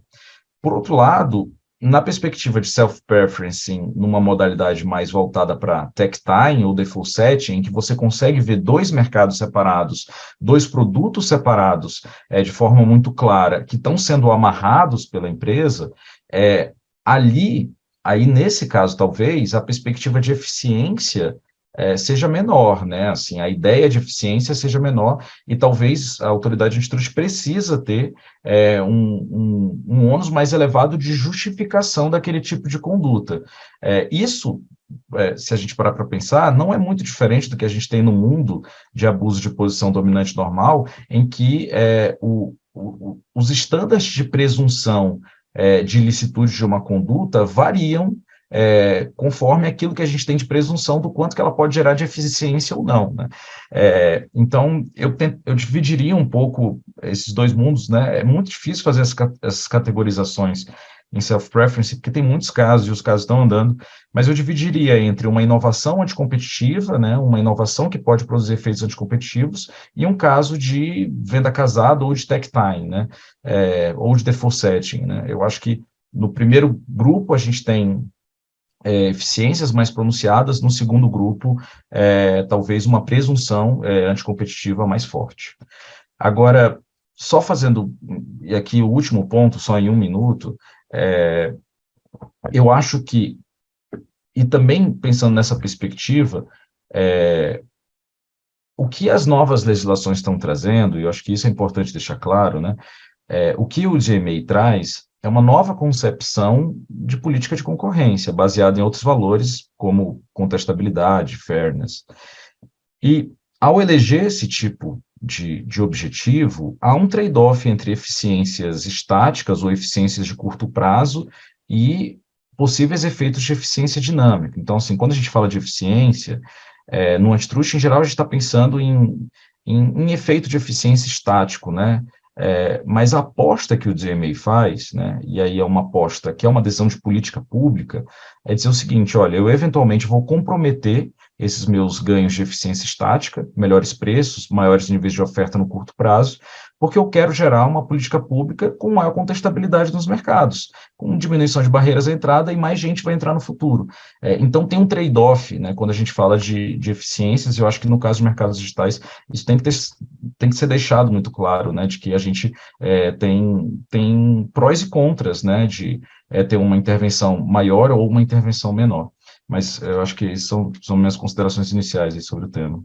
Por outro lado, na perspectiva de self-preferencing, numa modalidade mais voltada para tech time ou default setting, em que você consegue ver dois mercados separados, dois produtos separados, de forma muito clara, que estão sendo amarrados pela empresa, aí nesse caso, talvez, a perspectiva de eficiência seja menor, né? Assim, a ideia de eficiência seja menor e talvez a autoridade antitruste precisa ter um ônus mais elevado de justificação daquele tipo de conduta. Isso, se a gente parar para pensar, não é muito diferente do que a gente tem no mundo de abuso de posição dominante normal, em que os estándares de presunção de ilicitude de uma conduta variam conforme aquilo que a gente tem de presunção do quanto que ela pode gerar de eficiência ou não, né? Então, eu dividiria um pouco esses dois mundos, né? É muito difícil fazer essas categorizações em self-preference, porque tem muitos casos, e os casos estão andando, mas eu dividiria entre uma inovação anticompetitiva, né? Uma inovação que pode produzir efeitos anticompetitivos, e um caso de venda casada ou de tech time, né? Ou de default setting, né? Eu acho que no primeiro grupo a gente tem eficiências mais pronunciadas, no segundo grupo, talvez uma presunção anticompetitiva mais forte. Agora, só fazendo, e aqui o último ponto, só em 1 minuto, eu acho que, e também pensando nessa perspectiva, o que as novas legislações estão trazendo, e eu acho que isso é importante deixar claro, né? O que o DMA traz é uma nova concepção de política de concorrência, baseada em outros valores, como contestabilidade, fairness. E, ao eleger esse tipo de objetivo, há um trade-off entre eficiências estáticas ou eficiências de curto prazo e possíveis efeitos de eficiência dinâmica. Então, assim, quando a gente fala de eficiência, no antitruste, em geral, a gente está pensando em efeito de eficiência estático, né? Mas a aposta que o DMA faz, né, e aí é uma aposta que é uma decisão de política pública, é dizer o seguinte: olha, eu eventualmente vou comprometer esses meus ganhos de eficiência estática, melhores preços, maiores níveis de oferta no curto prazo, porque eu quero gerar uma política pública com maior contestabilidade nos mercados, com diminuição de barreiras à entrada e mais gente vai entrar no futuro. Então tem um trade-off, né, quando a gente fala de eficiências, e eu acho que no caso de mercados digitais, isso tem que ser deixado muito claro, né, de que a gente tem prós e contras, né, de ter uma intervenção maior ou uma intervenção menor. Mas eu acho que são minhas considerações iniciais aí sobre o tema.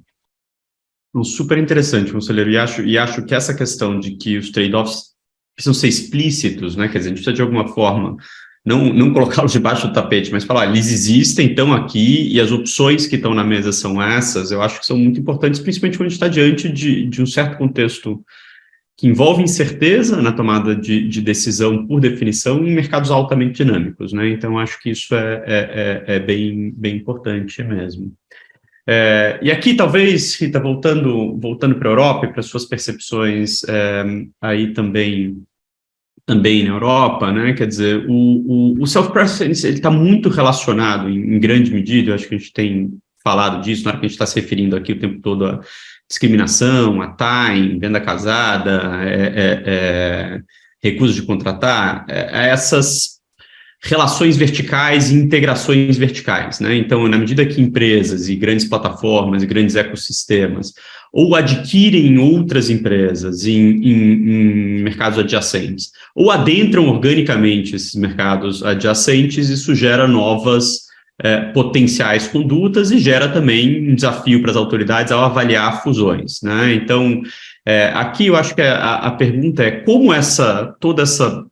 Super interessante, conselheiro, e acho que essa questão de que os trade-offs precisam ser explícitos, né, quer dizer, a gente precisa de alguma forma não colocá-los debaixo do tapete, mas falar, eles existem, estão aqui, e as opções que estão na mesa são essas, eu acho que são muito importantes, principalmente quando a gente está diante de um certo contexto que envolve incerteza na tomada de decisão, por definição, em mercados altamente dinâmicos, né? Então, acho que isso é bem importante mesmo. E aqui, talvez, Rita, voltando para a Europa e para suas percepções aí também na Europa, né? Quer dizer, o self-preference está muito relacionado, em grande medida, eu acho que a gente tem falado disso, na hora que a gente está se referindo aqui o tempo todo a discriminação, a time, venda casada, recuso de contratar, essas relações verticais e integrações verticais, né? Então, na medida que empresas e grandes plataformas e grandes ecossistemas ou adquirem outras empresas em mercados adjacentes, ou adentram organicamente esses mercados adjacentes, isso gera novas potenciais condutas e gera também um desafio para as autoridades ao avaliar fusões, né? Então, aqui eu acho que a pergunta é como toda essa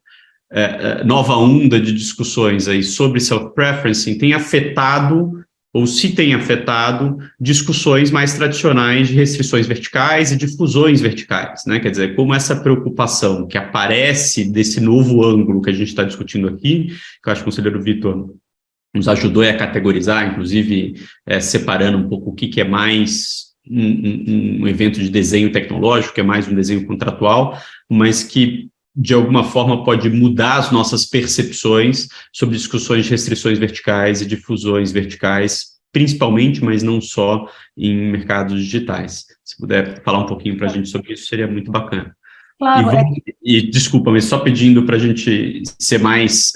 nova onda de discussões aí sobre self-preferencing tem afetado, ou se tem afetado, discussões mais tradicionais de restrições verticais e de fusões verticais, né? Quer dizer, como essa preocupação que aparece desse novo ângulo que a gente está discutindo aqui, que eu acho que o conselheiro Vitor nos ajudou a categorizar, inclusive separando um pouco o que é mais um evento de desenho tecnológico, que é mais um desenho contratual, mas que, de alguma forma, pode mudar as nossas percepções sobre discussões de restrições verticais e de fusões verticais, principalmente, mas não só em mercados digitais. Se puder falar um pouquinho para a gente sobre isso, seria muito bacana. Claro, e desculpa, mas só pedindo para a gente ser mais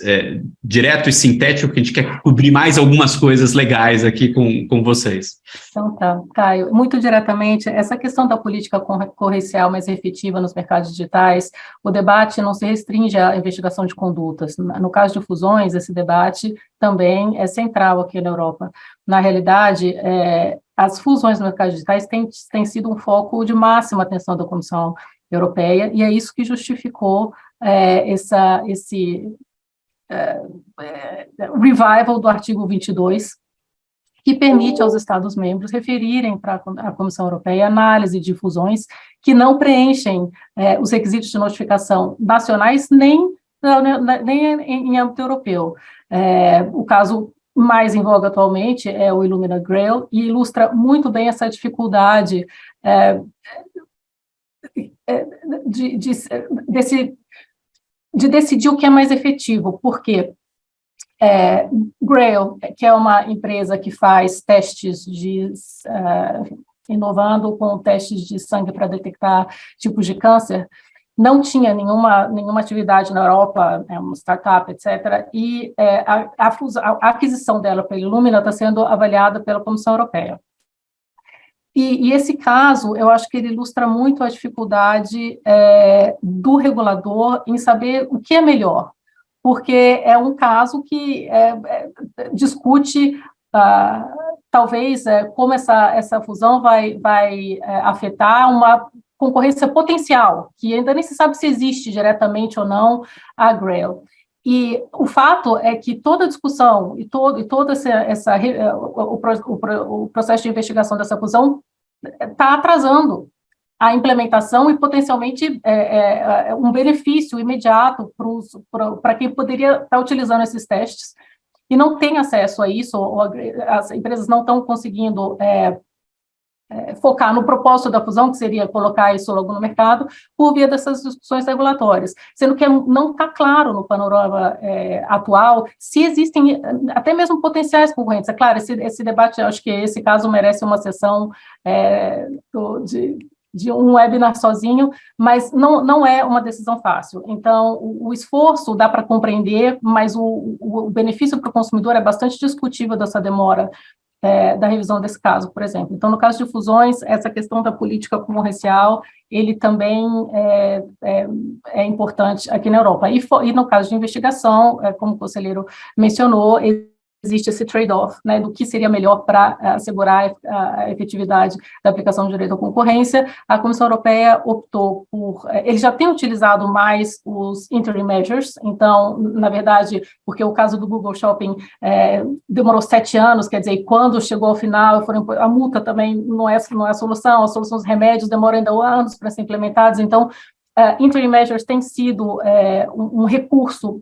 direto e sintético, porque a gente quer cobrir mais algumas coisas legais aqui com vocês. Então tá, Caio, muito diretamente, essa questão da política concorrencial mais efetiva nos mercados digitais, o debate não se restringe à investigação de condutas. No caso de fusões, esse debate também é central aqui na Europa. Na realidade, as fusões nos mercados digitais têm sido um foco de máxima atenção da Comissão Europeia, e é isso que justificou esse revival do artigo 22, que permite aos Estados-membros referirem para a Comissão Europeia análise de fusões que não preenchem os requisitos de notificação nacionais nem em âmbito europeu. O caso mais em voga atualmente é o Illumina Grail, e ilustra muito bem essa dificuldade de decidir o que é mais efetivo, porque Grail, que é uma empresa que faz testes inovando com testes de sangue para detectar tipos de câncer, não tinha nenhuma atividade na Europa, uma startup, etc., e a aquisição dela pela Illumina está sendo avaliada pela Comissão Europeia. E esse caso, eu acho que ele ilustra muito a dificuldade do regulador em saber o que é melhor, porque é um caso que discute, talvez, como essa fusão vai afetar uma concorrência potencial, que ainda nem se sabe se existe diretamente ou não a Grail. E o fato é que toda a discussão e todo o processo de investigação dessa fusão está atrasando a implementação e potencialmente um benefício imediato para quem poderia estar utilizando esses testes e não tem acesso a isso, ou as empresas não estão conseguindo focar no propósito da fusão, que seria colocar isso logo no mercado, por via dessas discussões regulatórias, sendo que não está claro no panorama atual se existem até mesmo potenciais concorrentes. É claro, esse debate, acho que esse caso merece uma sessão de um webinar sozinho, mas não é uma decisão fácil. Então, o esforço dá para compreender, mas o benefício para o consumidor é bastante discutível dessa demora da revisão desse caso, por exemplo. Então, no caso de fusões, essa questão da política concorrencial, ele também é importante aqui na Europa. E no caso de investigação, como o conselheiro mencionou, existe esse trade-off, né, do que seria melhor para assegurar a efetividade da aplicação do direito à concorrência. A Comissão Europeia optou por... Eles já têm utilizado mais os interim measures, então, na verdade, porque o caso do Google Shopping demorou 7 anos, quer dizer, e quando chegou ao final, a multa também não é a solução dos remédios demoram ainda anos para ser implementados, então, interim measures tem sido um recurso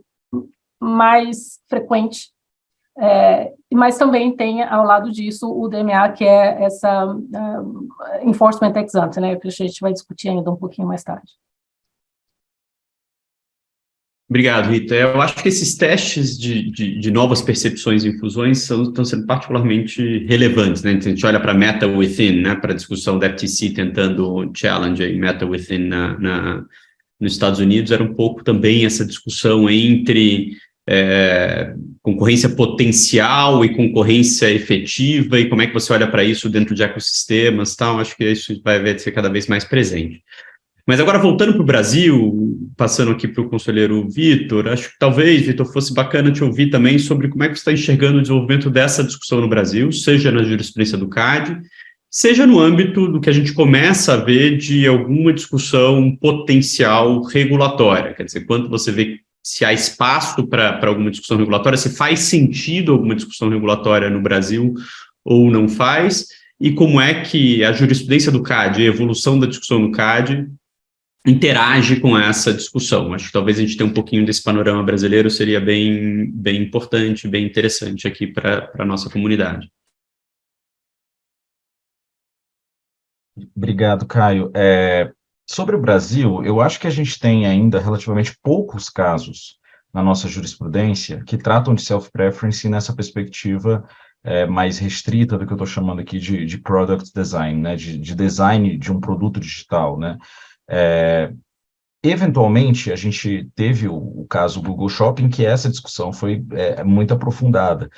mais frequente, mas também tem, ao lado disso, o DMA, que é essa enforcement ex ante, né, que a gente vai discutir ainda um pouquinho mais tarde. Obrigado, Rita. Eu acho que esses testes de novas percepções em fusões estão sendo particularmente relevantes, né? A gente olha para Meta Within, né, para a discussão da FTC tentando challenge aí Meta Within nos Estados Unidos, era um pouco também essa discussão entre concorrência potencial e concorrência efetiva, e como é que você olha para isso dentro de ecossistemas, tal. Acho que isso vai ser cada vez mais presente. Mas agora, voltando para o Brasil, passando aqui para o conselheiro Vitor, acho que talvez, Vitor, fosse bacana te ouvir também sobre como é que você está enxergando o desenvolvimento dessa discussão no Brasil, seja na jurisprudência do CAD, seja no âmbito do que a gente começa a ver de alguma discussão potencial regulatória, quer dizer, quanto você vê se há espaço para alguma discussão regulatória, se faz sentido alguma discussão regulatória no Brasil ou não faz, e como é que a jurisprudência do CAD, a evolução da discussão no CAD, interage com essa discussão. Acho que talvez a gente tenha um pouquinho desse panorama brasileiro seria bem importante, bem interessante aqui para a nossa comunidade. Obrigado, Caio. Sobre o Brasil, eu acho que a gente tem ainda relativamente poucos casos na nossa jurisprudência que tratam de self-preference nessa perspectiva mais restrita do que eu estou chamando aqui de product design, né, de design de um produto digital, né. Eventualmente, a gente teve o caso Google Shopping, que essa discussão foi muito aprofundada.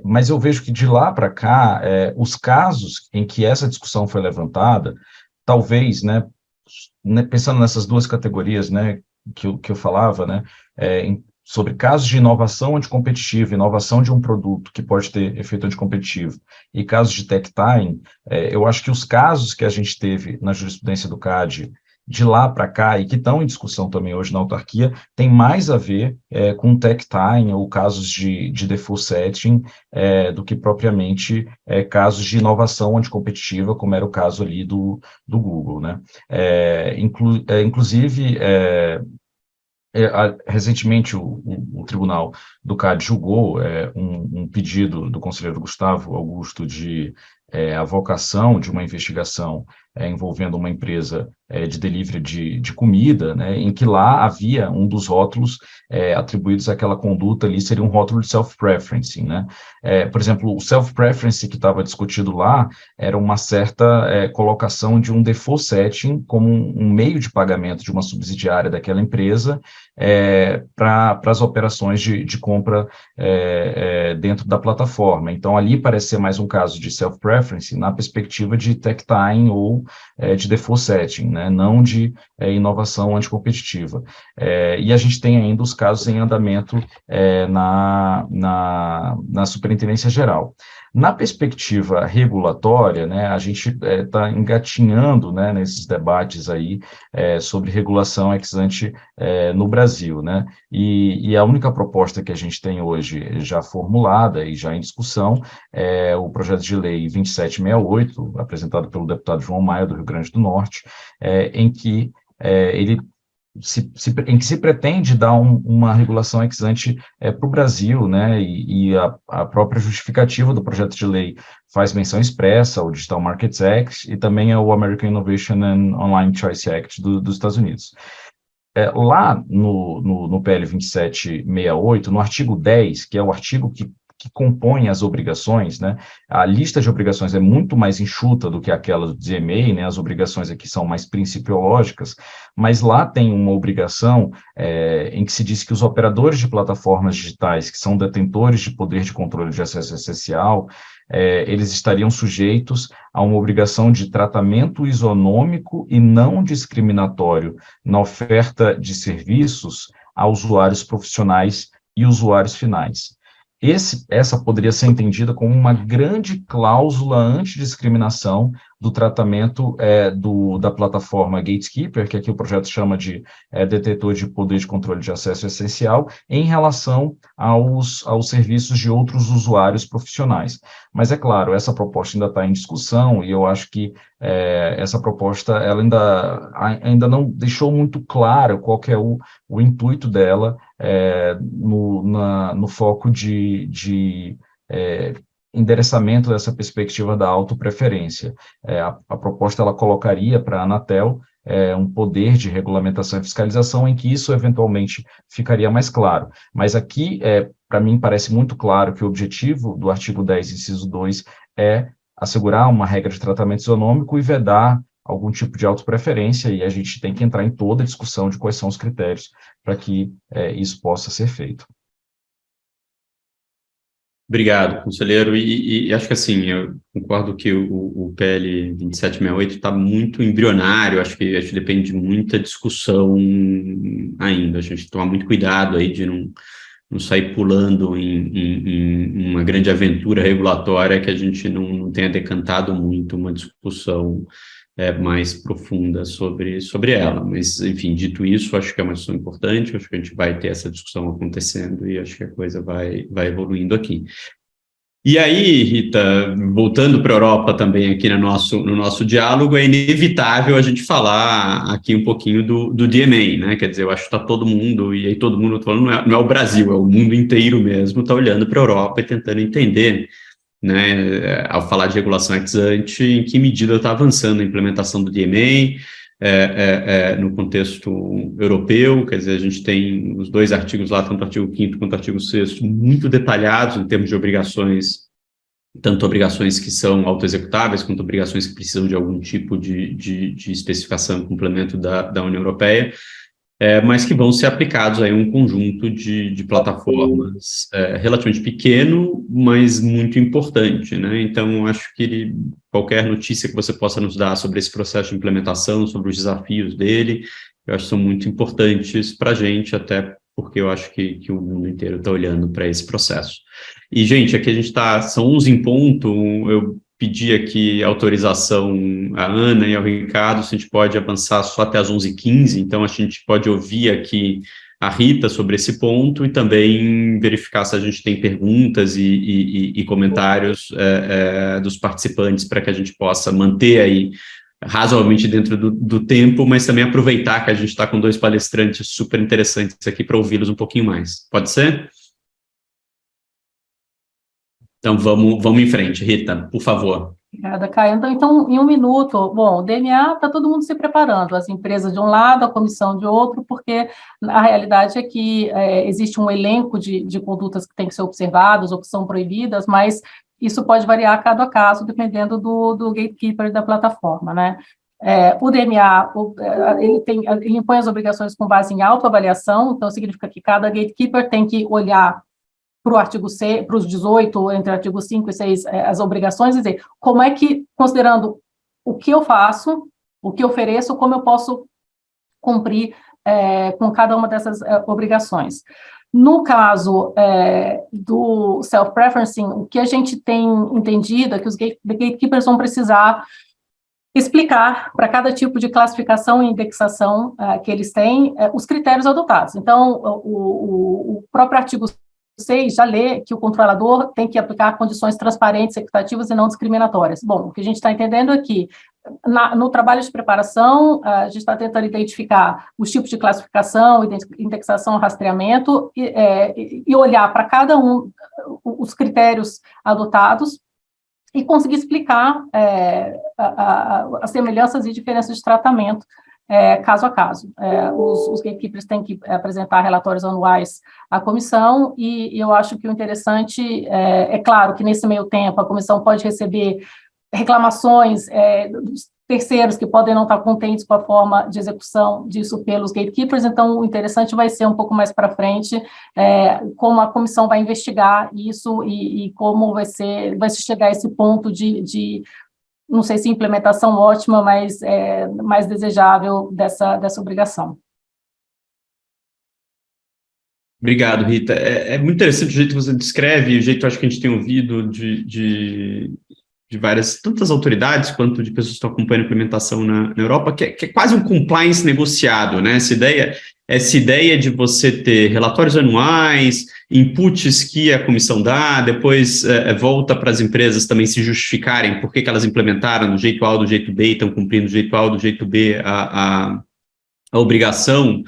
Mas eu vejo que de lá para cá, os casos em que essa discussão foi levantada, talvez, né, pensando nessas duas categorias, né, que eu falava, né, sobre casos de inovação anticompetitiva, inovação de um produto que pode ter efeito anticompetitivo, e casos de tech time, eu acho que os casos que a gente teve na jurisprudência do CAD de lá para cá, e que estão em discussão também hoje na autarquia, tem mais a ver com tech time ou casos de default setting do que propriamente casos de inovação anticompetitiva, como era o caso ali do Google, né? Inclusive, recentemente o Tribunal do CAD julgou um pedido do conselheiro Gustavo Augusto de avocação de uma investigação envolvendo uma empresa de delivery de comida, né, em que lá havia um dos rótulos atribuídos àquela conduta ali, seria um rótulo de self-preferencing, né? Por exemplo, o self-preferencing que estava discutido lá era uma certa colocação de um default setting como um meio de pagamento de uma subsidiária daquela empresa para as operações de compra dentro da plataforma. Então, ali parece ser mais um caso de self-preferencing na perspectiva de tech time ou de default setting, né? Não de inovação anticompetitiva. E a gente tem ainda os casos em andamento na Superintendência Geral. Na perspectiva regulatória, né, a gente está engatinhando, né, nesses debates aí sobre regulação ex ante no Brasil, né, e a única proposta que a gente tem hoje já formulada e já em discussão é o projeto de lei 2768, apresentado pelo deputado João Maia, do Rio Grande do Norte, em que em que se pretende dar uma regulação ex ante para o Brasil, né, e a própria justificativa do projeto de lei faz menção expressa ao Digital Markets Act e também ao American Innovation and Online Choice Act dos Estados Unidos. Lá no PL 2768, no artigo 10, que é o artigo que compõe as obrigações, né? A lista de obrigações é muito mais enxuta do que aquela do DMA, né? As obrigações aqui são mais principiológicas, mas lá tem uma obrigação em que se diz que os operadores de plataformas digitais, que são detentores de poder de controle de acesso essencial, eles estariam sujeitos a uma obrigação de tratamento isonômico e não discriminatório na oferta de serviços a usuários profissionais e usuários finais. Essa poderia ser entendida como uma grande cláusula antidiscriminação do tratamento da plataforma Gatekeeper, que aqui o projeto chama de detetor de poder de controle de acesso essencial, em relação aos serviços de outros usuários profissionais. Mas, é claro, essa proposta ainda está em discussão, e eu acho que essa proposta ela ainda não deixou muito claro qual que é o intuito dela no foco de endereçamento dessa perspectiva da autopreferência. A proposta ela colocaria para a Anatel um poder de regulamentação e fiscalização em que isso eventualmente ficaria mais claro. Mas aqui, para mim, parece muito claro que o objetivo do artigo 10, inciso 2, é assegurar uma regra de tratamento isonômico e vedar algum tipo de autopreferência, e a gente tem que entrar em toda a discussão de quais são os critérios para que isso possa ser feito. Obrigado, conselheiro, e acho que assim, eu concordo que o PL 2768 está muito embrionário, acho que depende de muita discussão ainda, a gente toma muito cuidado aí de não sair pulando em uma grande aventura regulatória que a gente não tenha decantado muito uma discussão mais profunda sobre ela. Mas, enfim, dito isso, acho que é uma discussão importante, acho que a gente vai ter essa discussão acontecendo e acho que a coisa vai evoluindo aqui. E aí, Rita, voltando para a Europa também aqui no nosso diálogo, é inevitável a gente falar aqui um pouquinho do DMA, né? Quer dizer, eu acho que está todo mundo, e aí todo mundo, tô falando, não é o Brasil, é o mundo inteiro mesmo, está olhando para a Europa e tentando entender, né, ao falar de regulação ex ante, em que medida está avançando a implementação do DMA, no contexto europeu. Quer dizer, a gente tem os 2 artigos lá, tanto o artigo 5º quanto o artigo 6º, muito detalhados em termos de obrigações, tanto obrigações que são autoexecutáveis, quanto obrigações que precisam de algum tipo de especificação e complemento da União Europeia, mas que vão ser aplicados aí a um conjunto de plataformas relativamente pequeno, mas muito importante, né? Então, acho que qualquer notícia que você possa nos dar sobre esse processo de implementação, sobre os desafios dele, eu acho que são muito importantes para a gente, até porque eu acho que o mundo inteiro está olhando para esse processo. E, gente, aqui a gente está, são 11 em ponto, eu pedi aqui autorização à Ana e ao Ricardo, se a gente pode avançar só até as 11h15, então a gente pode ouvir aqui a Rita sobre esse ponto e também verificar se a gente tem perguntas e comentários dos participantes para que a gente possa manter aí razoavelmente dentro do tempo, mas também aproveitar que a gente está com 2 palestrantes super interessantes aqui para ouvi-los um pouquinho mais. Pode ser? Então, vamos em frente, Rita, por favor. Obrigada, Caio. Então, em um minuto, bom, o DMA está todo mundo se preparando, as empresas de um lado, a comissão de outro, porque a realidade é que existe um elenco de condutas que têm que ser observadas ou que são proibidas, mas isso pode variar caso a caso, dependendo do gatekeeper da plataforma, né? O DMA, ele impõe as obrigações com base em autoavaliação, então significa que cada gatekeeper tem que olhar para o artigo 6, para os 18, entre o artigo 5 e 6, as obrigações, e dizer como é que, considerando o que eu faço, o que eu ofereço, como eu posso cumprir com cada uma dessas obrigações. No caso do self-preferencing, o que a gente tem entendido é que os gatekeepers vão precisar explicar para cada tipo de classificação e indexação que eles têm os critérios adotados. Então, o próprio artigo 6 já lê que o controlador tem que aplicar condições transparentes, equitativas e não discriminatórias. Bom, o que a gente está entendendo é que, no trabalho de preparação, a gente está tentando identificar os tipos de classificação, indexação, rastreamento, e olhar para cada um os critérios adotados e conseguir explicar as semelhanças e diferenças de tratamento caso a caso. Os gatekeepers têm que apresentar relatórios anuais à comissão, e eu acho que o interessante é claro que nesse meio tempo a comissão pode receber reclamações dos terceiros que podem não estar contentes com a forma de execução disso pelos gatekeepers, então o interessante vai ser um pouco mais para frente como a comissão vai investigar isso e como vai se chegar a esse ponto de não sei se implementação ótima, mas mais desejável dessa obrigação. Obrigado, Rita. É muito interessante o jeito que você descreve, o jeito, acho que a gente tem ouvido de várias, tantas autoridades quanto de pessoas que estão acompanhando a implementação na Europa, que é quase um compliance negociado, né? Essa ideia de você ter relatórios anuais, inputs que a comissão dá, depois volta para as empresas também se justificarem por que elas implementaram do jeito A ou do jeito B, estão cumprindo do jeito A ou do jeito B a obrigação.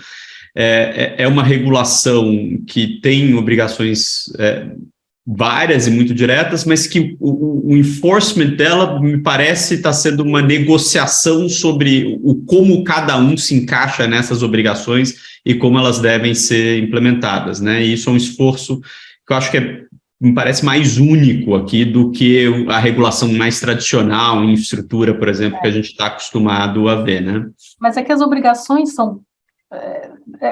É uma regulação que tem obrigações várias e muito diretas, mas que o enforcement dela me parece estar sendo uma negociação sobre como cada um se encaixa nessas obrigações e como elas devem ser implementadas, né? E isso é um esforço que eu acho que me parece mais único aqui do que a regulação mais tradicional em infraestrutura, por exemplo, que a gente está acostumado a ver, né? Mas é que as obrigações são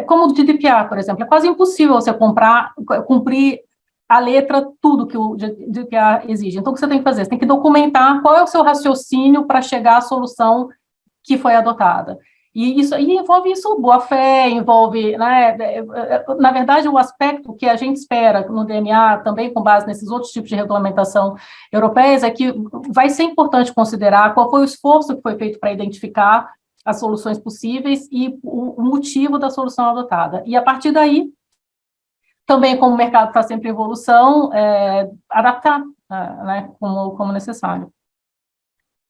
como o GDPR, por exemplo, é quase impossível você cumprir a letra, tudo que o GDPR exige. Então, o que você tem que fazer? Você tem que documentar qual é o seu raciocínio para chegar à solução que foi adotada. E envolve isso, boa-fé, envolve, né, na verdade, o aspecto que a gente espera no DMA, também com base nesses outros tipos de regulamentação europeias, é que vai ser importante considerar qual foi o esforço que foi feito para identificar as soluções possíveis e o motivo da solução adotada. E, a partir daí, também, como o mercado está sempre em evolução, adaptar né, como necessário.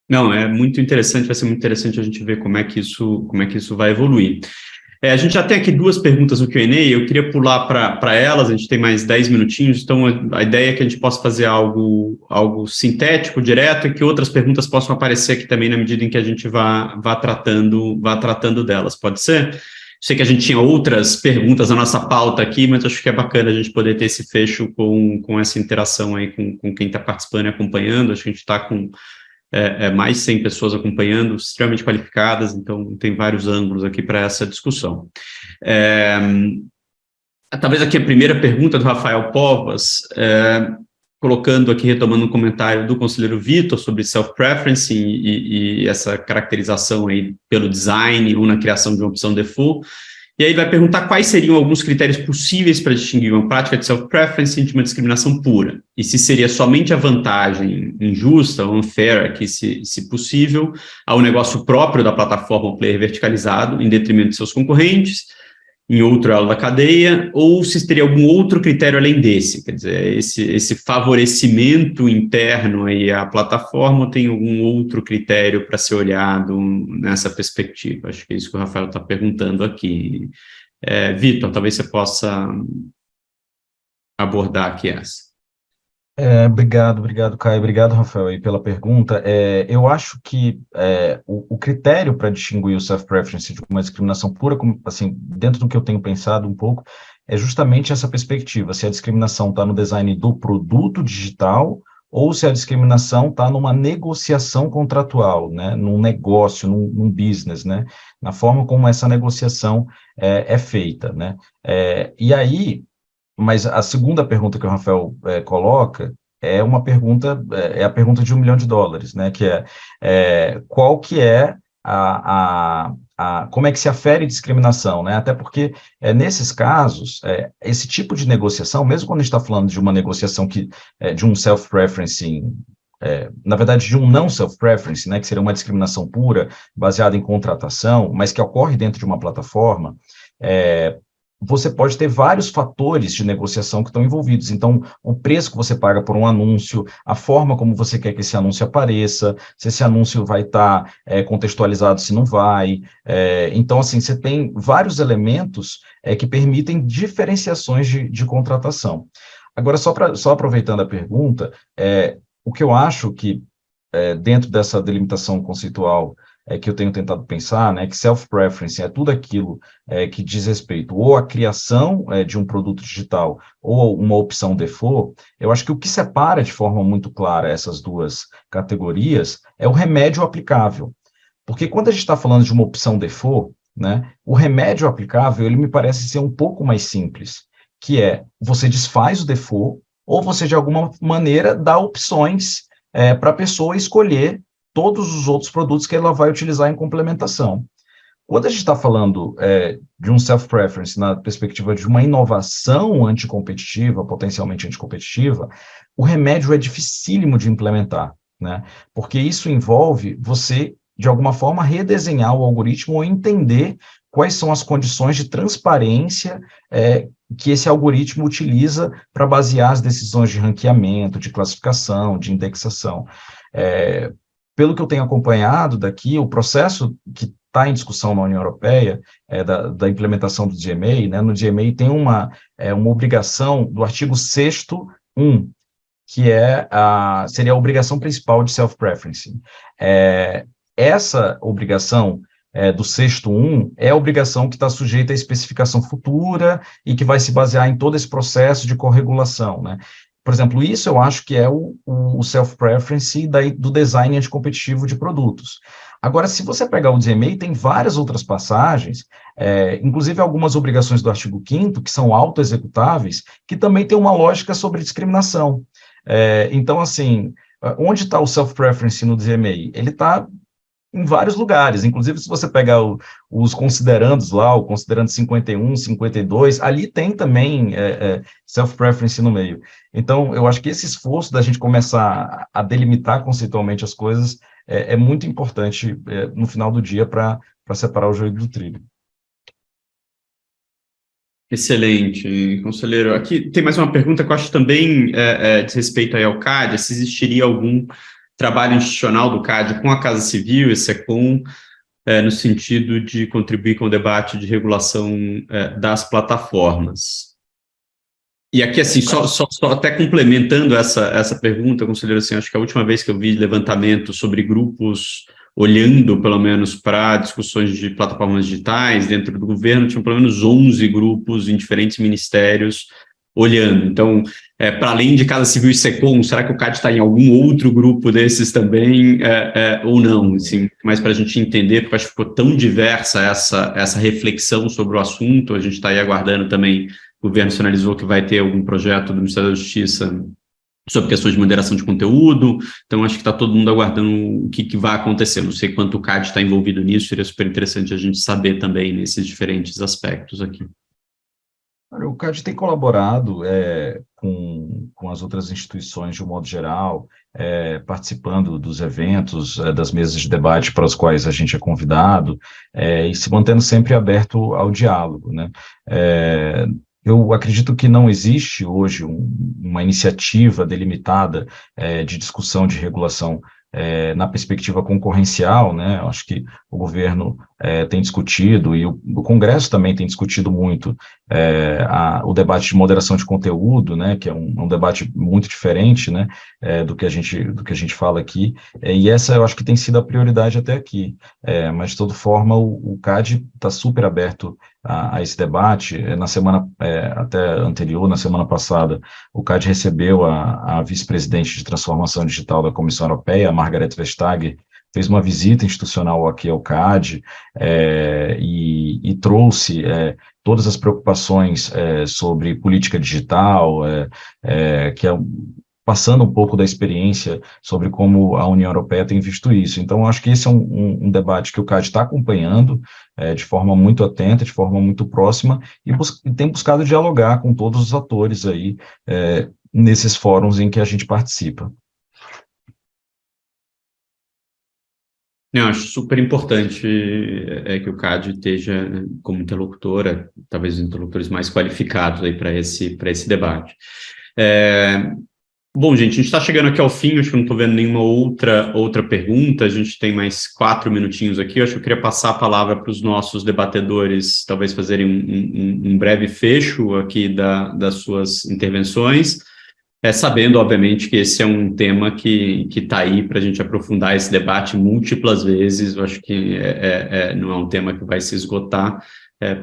Não, é muito interessante, vai ser muito interessante a gente ver como é que isso vai evoluir. A gente já tem aqui 2 perguntas no Q&A, eu queria pular para elas, a gente tem mais 10 minutinhos, então a ideia é que a gente possa fazer algo sintético, direto, e que outras perguntas possam aparecer aqui também na medida em que a gente vá tratando delas, pode ser? Sei que a gente tinha outras perguntas na nossa pauta aqui, mas acho que é bacana a gente poder ter esse fecho com essa interação aí com quem está participando e acompanhando, acho que a gente está com mais 100 pessoas acompanhando, extremamente qualificadas, então tem vários ângulos aqui para essa discussão. Talvez aqui a primeira pergunta do Rafael Povas, colocando aqui, retomando um comentário do conselheiro Vitor sobre self-preference e essa caracterização aí pelo design ou na criação de uma opção default. E aí vai perguntar quais seriam alguns critérios possíveis para distinguir uma prática de self-preference de uma discriminação pura. E se seria somente a vantagem injusta ou unfair, aqui, se possível, ao negócio próprio da plataforma ou player verticalizado, em detrimento de seus concorrentes, em outro elo da cadeia, ou se teria algum outro critério além desse, quer dizer, esse favorecimento interno aí à plataforma, ou tem algum outro critério para ser olhado nessa perspectiva? Acho que é isso que o Rafael está perguntando aqui. Vitor, talvez você possa abordar aqui essa. Obrigado, Caio. Obrigado, Rafael, aí, pela pergunta. Eu acho que o critério para distinguir o self-preference de uma discriminação pura, assim, dentro do que eu tenho pensado um pouco, é justamente essa perspectiva, se a discriminação está no design do produto digital ou se a discriminação está numa negociação contratual, né, num negócio, num business, né, na forma como essa negociação é feita, né. E aí, mas a segunda pergunta que o Rafael coloca é uma pergunta, é a pergunta de $1 milhão, né, que qual que é como é que se afere discriminação, né, até porque nesses casos, esse tipo de negociação, mesmo quando a gente está falando de uma negociação de um self-preferencing, na verdade, de um não self-preference, né, que seria uma discriminação pura, baseada em contratação, mas que ocorre dentro de uma plataforma, você pode ter vários fatores de negociação que estão envolvidos. Então, o preço que você paga por um anúncio, a forma como você quer que esse anúncio apareça, se esse anúncio vai estar contextualizado, se não vai. Então, assim, você tem vários elementos que permitem diferenciações de contratação. Agora, só aproveitando a pergunta, o que eu acho que, dentro dessa delimitação conceitual, que eu tenho tentado pensar, né, que self-preference é tudo aquilo que diz respeito ou à criação de um produto digital ou uma opção default, eu acho que o que separa de forma muito clara essas duas categorias é o remédio aplicável. Porque quando a gente está falando de uma opção default, né, o remédio aplicável, ele me parece ser um pouco mais simples, que você desfaz o default ou você, de alguma maneira, dá opções para a pessoa escolher todos os outros produtos que ela vai utilizar em complementação. Quando a gente está falando de um self-preference na perspectiva de uma inovação anticompetitiva, potencialmente anticompetitiva, o remédio é dificílimo de implementar, né? Porque isso envolve você, de alguma forma, redesenhar o algoritmo ou entender quais são as condições de transparência que esse algoritmo utiliza para basear as decisões de ranqueamento, de classificação, de indexação. Pelo que eu tenho acompanhado daqui, o processo que está em discussão na União Europeia, da implementação do DMA, né, no DMA tem uma obrigação do artigo 6º, 1, que seria a obrigação principal de self-preferencing. Essa obrigação do 6º 1 é a obrigação que está sujeita à especificação futura e que vai se basear em todo esse processo de corregulação, né? Por exemplo, isso eu acho que é o self-preference do design anticompetitivo de produtos. Agora, se você pegar o DMA, tem várias outras passagens, inclusive algumas obrigações do artigo 5º, que são autoexecutáveis, que também tem uma lógica sobre discriminação. Então, assim, onde está o self-preference no DMA? Ele está em vários lugares, inclusive se você pegar os considerandos lá, o considerando 51, 52, ali tem também self-preference no meio. Então, eu acho que esse esforço da gente começar a delimitar conceitualmente as coisas é muito importante no final do dia para separar o joio do trigo. Excelente, conselheiro. Aqui tem mais uma pergunta que eu acho também diz respeito aí ao CAD, se existiria algum trabalho institucional do CAD com a Casa Civil e SECOM, no sentido de contribuir com o debate de regulação das plataformas. E aqui, assim, só até complementando essa pergunta, conselheiro, assim, acho que a última vez que eu vi levantamento sobre grupos olhando, pelo menos, para discussões de plataformas digitais dentro do governo, tinham pelo menos 11 grupos em diferentes ministérios olhando. Então, para além de Casa Civil e SECOM, será que o CAD está em algum outro grupo desses também, ou não? Assim, mais para a gente entender, porque acho que ficou tão diversa essa reflexão sobre o assunto, a gente está aí aguardando também, o governo sinalizou que vai ter algum projeto do Ministério da Justiça sobre questões de moderação de conteúdo, então acho que está todo mundo aguardando o que vai acontecer. Não sei quanto o CAD está envolvido nisso, seria super interessante a gente saber também nesses diferentes aspectos aqui. O CAD tem colaborado com as outras instituições de um modo geral, participando dos eventos, das mesas de debate para os quais a gente é convidado, e se mantendo sempre aberto ao diálogo, né? Eu acredito que não existe hoje uma iniciativa delimitada de discussão de regulação na perspectiva concorrencial, né? Eu acho que o governo tem discutido, e o Congresso também tem discutido muito o debate de moderação de conteúdo, né? Que é um debate muito diferente, né? Do que a gente fala aqui, e essa eu acho que tem sido a prioridade até aqui, mas de toda forma o CAD está super aberto a esse debate. Na semana até anterior, na semana passada, o CAD recebeu a vice-presidente de transformação digital da Comissão Europeia, a Margrethe Vestager, fez uma visita institucional aqui ao CAD e trouxe todas as preocupações sobre política digital, que é passando um pouco da experiência sobre como a União Europeia tem visto isso. Então, acho que esse é um debate que o CAD está acompanhando de forma muito atenta, de forma muito próxima, e tem buscado dialogar com todos os atores aí nesses fóruns em que a gente participa. Eu acho super importante que o CAD esteja como interlocutora, talvez os interlocutores mais qualificados aí para esse debate. Bom, gente, a gente está chegando aqui ao fim, acho que eu não estou vendo nenhuma outra pergunta, a gente tem mais 4 minutinhos aqui, eu acho que eu queria passar a palavra para os nossos debatedores, talvez fazerem um breve fecho aqui das suas intervenções, sabendo, obviamente, que esse é um tema que está aí para a gente aprofundar esse debate múltiplas vezes. Eu acho que não é um tema que vai se esgotar,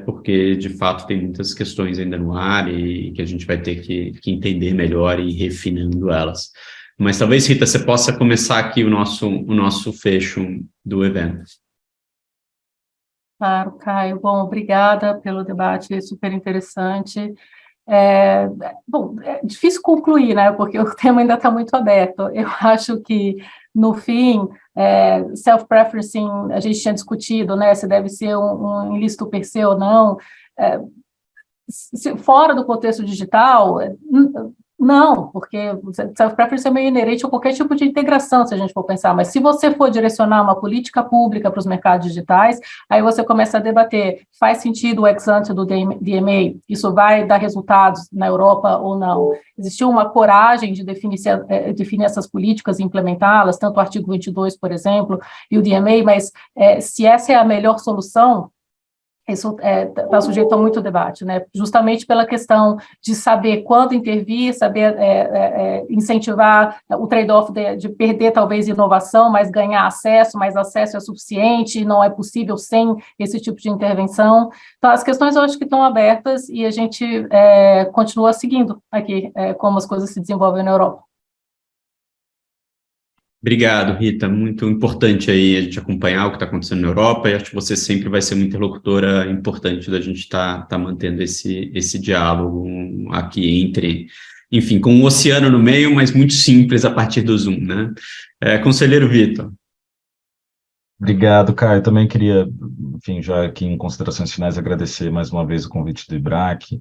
porque, de fato, tem muitas questões ainda no ar e que a gente vai ter que entender melhor e ir refinando elas. Mas talvez, Rita, você possa começar aqui o nosso fecho do evento. Claro, Caio. Bom, obrigada pelo debate, super interessante. Bom, é difícil concluir, né, porque o tema ainda está muito aberto. Eu acho que, no fim, self-preferencing, a gente tinha discutido, né, se deve ser um ilícito per se ou não. Fora do contexto digital, não, porque self-preference é meio inerente a qualquer tipo de integração, se a gente for pensar, mas se você for direcionar uma política pública para os mercados digitais, aí você começa a debater, faz sentido o ex-ante do DMA, isso vai dar resultados na Europa ou não? Existiu uma coragem de definir essas políticas e implementá-las, tanto o artigo 22, por exemplo, e o DMA, mas se essa é a melhor solução, isso está sujeito a muito debate, né? Justamente pela questão de saber quando intervir, saber incentivar o trade-off de perder talvez inovação, mas ganhar acesso, mas acesso é suficiente, não é possível sem esse tipo de intervenção. Então, as questões eu acho que estão abertas e a gente continua seguindo aqui como as coisas se desenvolvem na Europa. Obrigado, Rita. Muito importante aí a gente acompanhar o que está acontecendo na Europa, e acho que você sempre vai ser uma interlocutora importante da gente estar mantendo esse diálogo aqui entre, enfim, com um oceano no meio, mas muito simples a partir do Zoom, né? Conselheiro Vitor. Obrigado, Caio. Também queria, enfim, já aqui em considerações finais, agradecer mais uma vez o convite do IBRAC,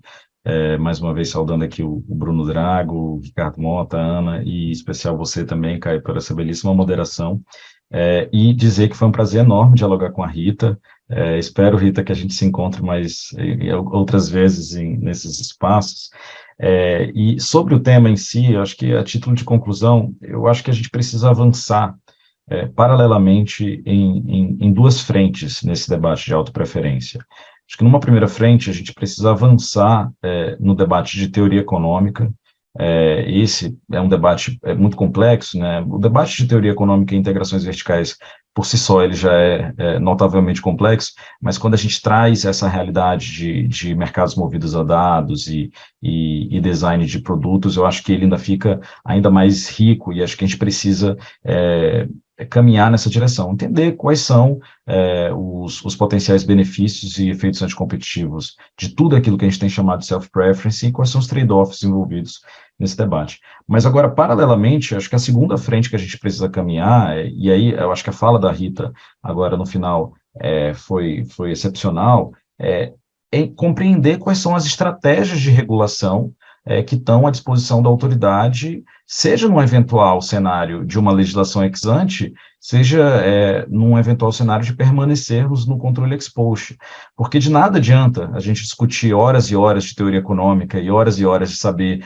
mais uma vez saudando aqui o Bruno Drago, o Ricardo Mota, a Ana, e em especial você também, Caio, por essa belíssima moderação, e dizer que foi um prazer enorme dialogar com a Rita, Espero, Rita, que a gente se encontre outras vezes nesses espaços. E sobre o tema em si, eu acho que, a título de conclusão, eu acho que a gente precisa avançar paralelamente em duas frentes nesse debate de autopreferência. Acho que numa primeira frente a gente precisa avançar no debate de teoria econômica. Esse é um debate muito complexo, né? O debate de teoria econômica e integrações verticais, por si só, ele já é notavelmente complexo, mas quando a gente traz essa realidade de mercados movidos a dados e design de produtos, eu acho que ele ainda fica ainda mais rico, e acho que a gente precisa caminhar nessa direção, entender quais são os potenciais benefícios e efeitos anticompetitivos de tudo aquilo que a gente tem chamado de self-preference e quais são os trade-offs envolvidos nesse debate. Mas agora, paralelamente, acho que a segunda frente que a gente precisa caminhar, e aí eu acho que a fala da Rita agora no final foi excepcional, é compreender quais são as estratégias de regulação que estão à disposição da autoridade, seja num eventual cenário de uma legislação ex ante, seja num eventual cenário de permanecermos no controle ex post. Porque de nada adianta a gente discutir horas e horas de teoria econômica e horas de saber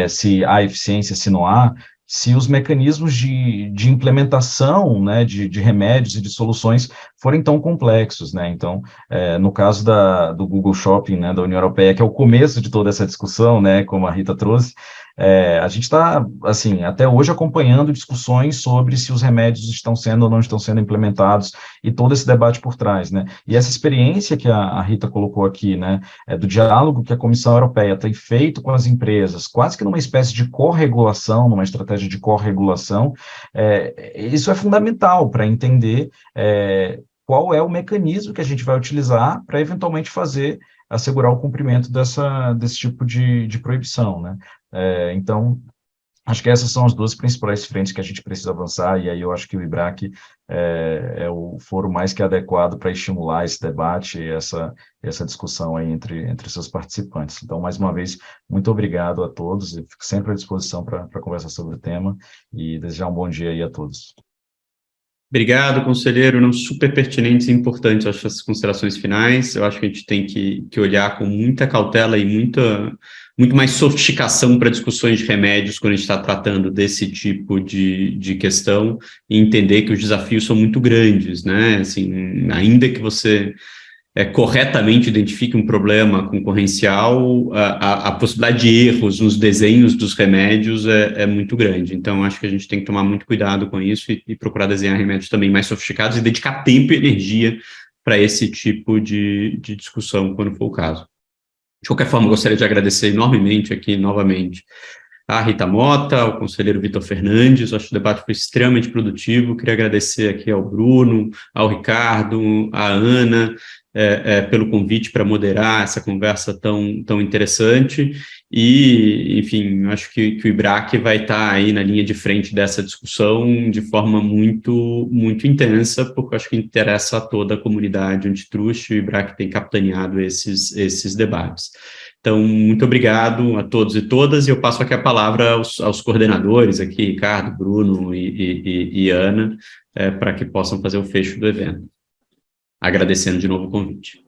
se há eficiência, se não há, se os mecanismos de implementação, né, de remédios e de soluções forem tão complexos, né? Então, no caso do Google Shopping, né, da União Europeia, que é o começo de toda essa discussão, né, como a Rita trouxe, a gente está, assim, até hoje acompanhando discussões sobre se os remédios estão sendo ou não estão sendo implementados e todo esse debate por trás, né? E essa experiência que a Rita colocou aqui, né, do diálogo que a Comissão Europeia tem feito com as empresas, quase que numa espécie de corregulação, numa estratégia de corregulação, isso é fundamental para entender qual é o mecanismo que a gente vai utilizar para eventualmente assegurar o cumprimento desse tipo de proibição, né? Então, acho que essas são as duas principais frentes que a gente precisa avançar, e aí eu acho que o IBRAC é o foro mais que adequado para estimular esse debate e essa discussão aí entre seus participantes. Então, mais uma vez, muito obrigado a todos, e fico sempre à disposição para conversar sobre o tema, e desejar um bom dia aí a todos. Obrigado, conselheiro, não, super pertinentes e importantes, acho, essas considerações finais. Eu acho que a gente tem que olhar com muita cautela e muito mais sofisticação para discussões de remédios quando a gente está tratando desse tipo de questão, e entender que os desafios são muito grandes, né? Assim, ainda que você corretamente identifique um problema concorrencial, a possibilidade de erros nos desenhos dos remédios é muito grande. Então, acho que a gente tem que tomar muito cuidado com isso e procurar desenhar remédios também mais sofisticados e dedicar tempo e energia para esse tipo de discussão, quando for o caso. De qualquer forma, gostaria de agradecer enormemente aqui, novamente, a Rita Mota, ao conselheiro Vitor Fernandes. Acho que o debate foi extremamente produtivo. Queria agradecer aqui ao Bruno, ao Ricardo, à Ana, pelo convite para moderar essa conversa tão interessante, e, enfim, acho que o IBRAC vai estar aí na linha de frente dessa discussão de forma muito intensa, porque acho que interessa a toda a comunidade antitruste. O IBRAC tem capitaneado esses debates. Então, muito obrigado a todos e todas, e eu passo aqui a palavra aos coordenadores aqui, Ricardo, Bruno e Ana, para que possam fazer o fecho do evento. Agradecendo de novo o convite.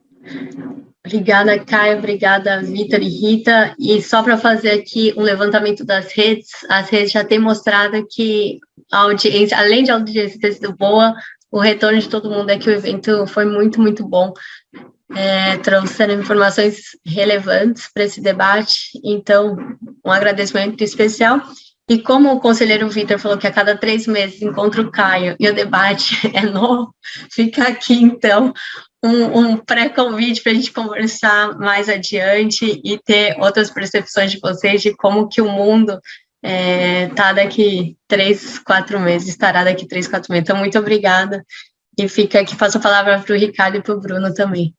Obrigada, Caio, obrigada, Vitor e Rita. E só para fazer aqui um levantamento das redes, as redes já têm mostrado que a audiência, além de a audiência ter sido boa, o retorno de todo mundo é que o evento foi muito, muito bom. Trouxeram informações relevantes para esse debate, então, um agradecimento especial. E como o conselheiro Vitor falou que a cada 3 meses encontra o Caio e o debate é novo, fica aqui, então, um pré-convite para a gente conversar mais adiante e ter outras percepções de vocês de como que o mundo está daqui 3, 4 meses, estará daqui 3, 4 meses. Então, muito obrigada. E fica aqui, passo a palavra para o Ricardo e para o Bruno também.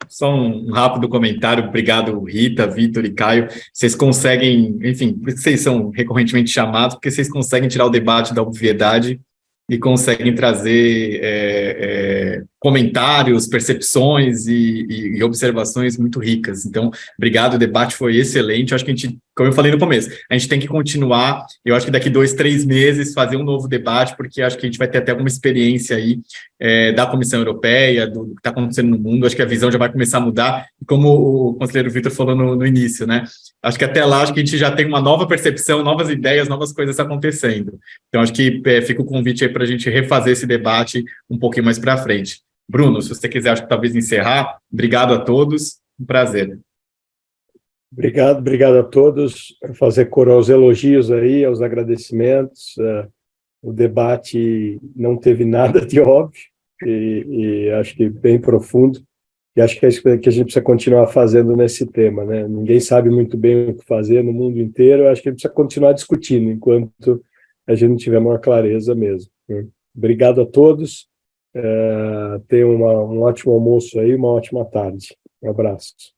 Só um rápido comentário. Obrigado, Rita, Vitor e Caio. Vocês conseguem, enfim, por isso vocês são recorrentemente chamados, porque vocês conseguem tirar o debate da obviedade e conseguem trazer comentários, percepções e observações muito ricas. Então, obrigado, o debate foi excelente. Eu acho que a gente, como eu falei no começo, a gente tem que continuar. Eu acho que daqui 2, 3 meses fazer um novo debate, porque acho que a gente vai ter até alguma experiência aí da Comissão Europeia, do que está acontecendo no mundo. Acho que a visão já vai começar a mudar. E como o conselheiro Vitor falou no início, né? Acho que até lá, acho que a gente já tem uma nova percepção, novas ideias, novas coisas acontecendo. Então, acho que fica o convite aí para a gente refazer esse debate um pouquinho mais para frente. Bruno, se você quiser, acho que talvez encerrar. Obrigado a todos, um prazer. Obrigado a todos. Fazer coro aos elogios aí, aos agradecimentos. O debate não teve nada de óbvio e acho que bem profundo. E acho que é isso que a gente precisa continuar fazendo nesse tema, né? Ninguém sabe muito bem o que fazer no mundo inteiro. Acho que a gente precisa continuar discutindo enquanto a gente não tiver maior clareza mesmo. Obrigado a todos. Tenham um ótimo almoço aí, uma ótima tarde. Um abraço.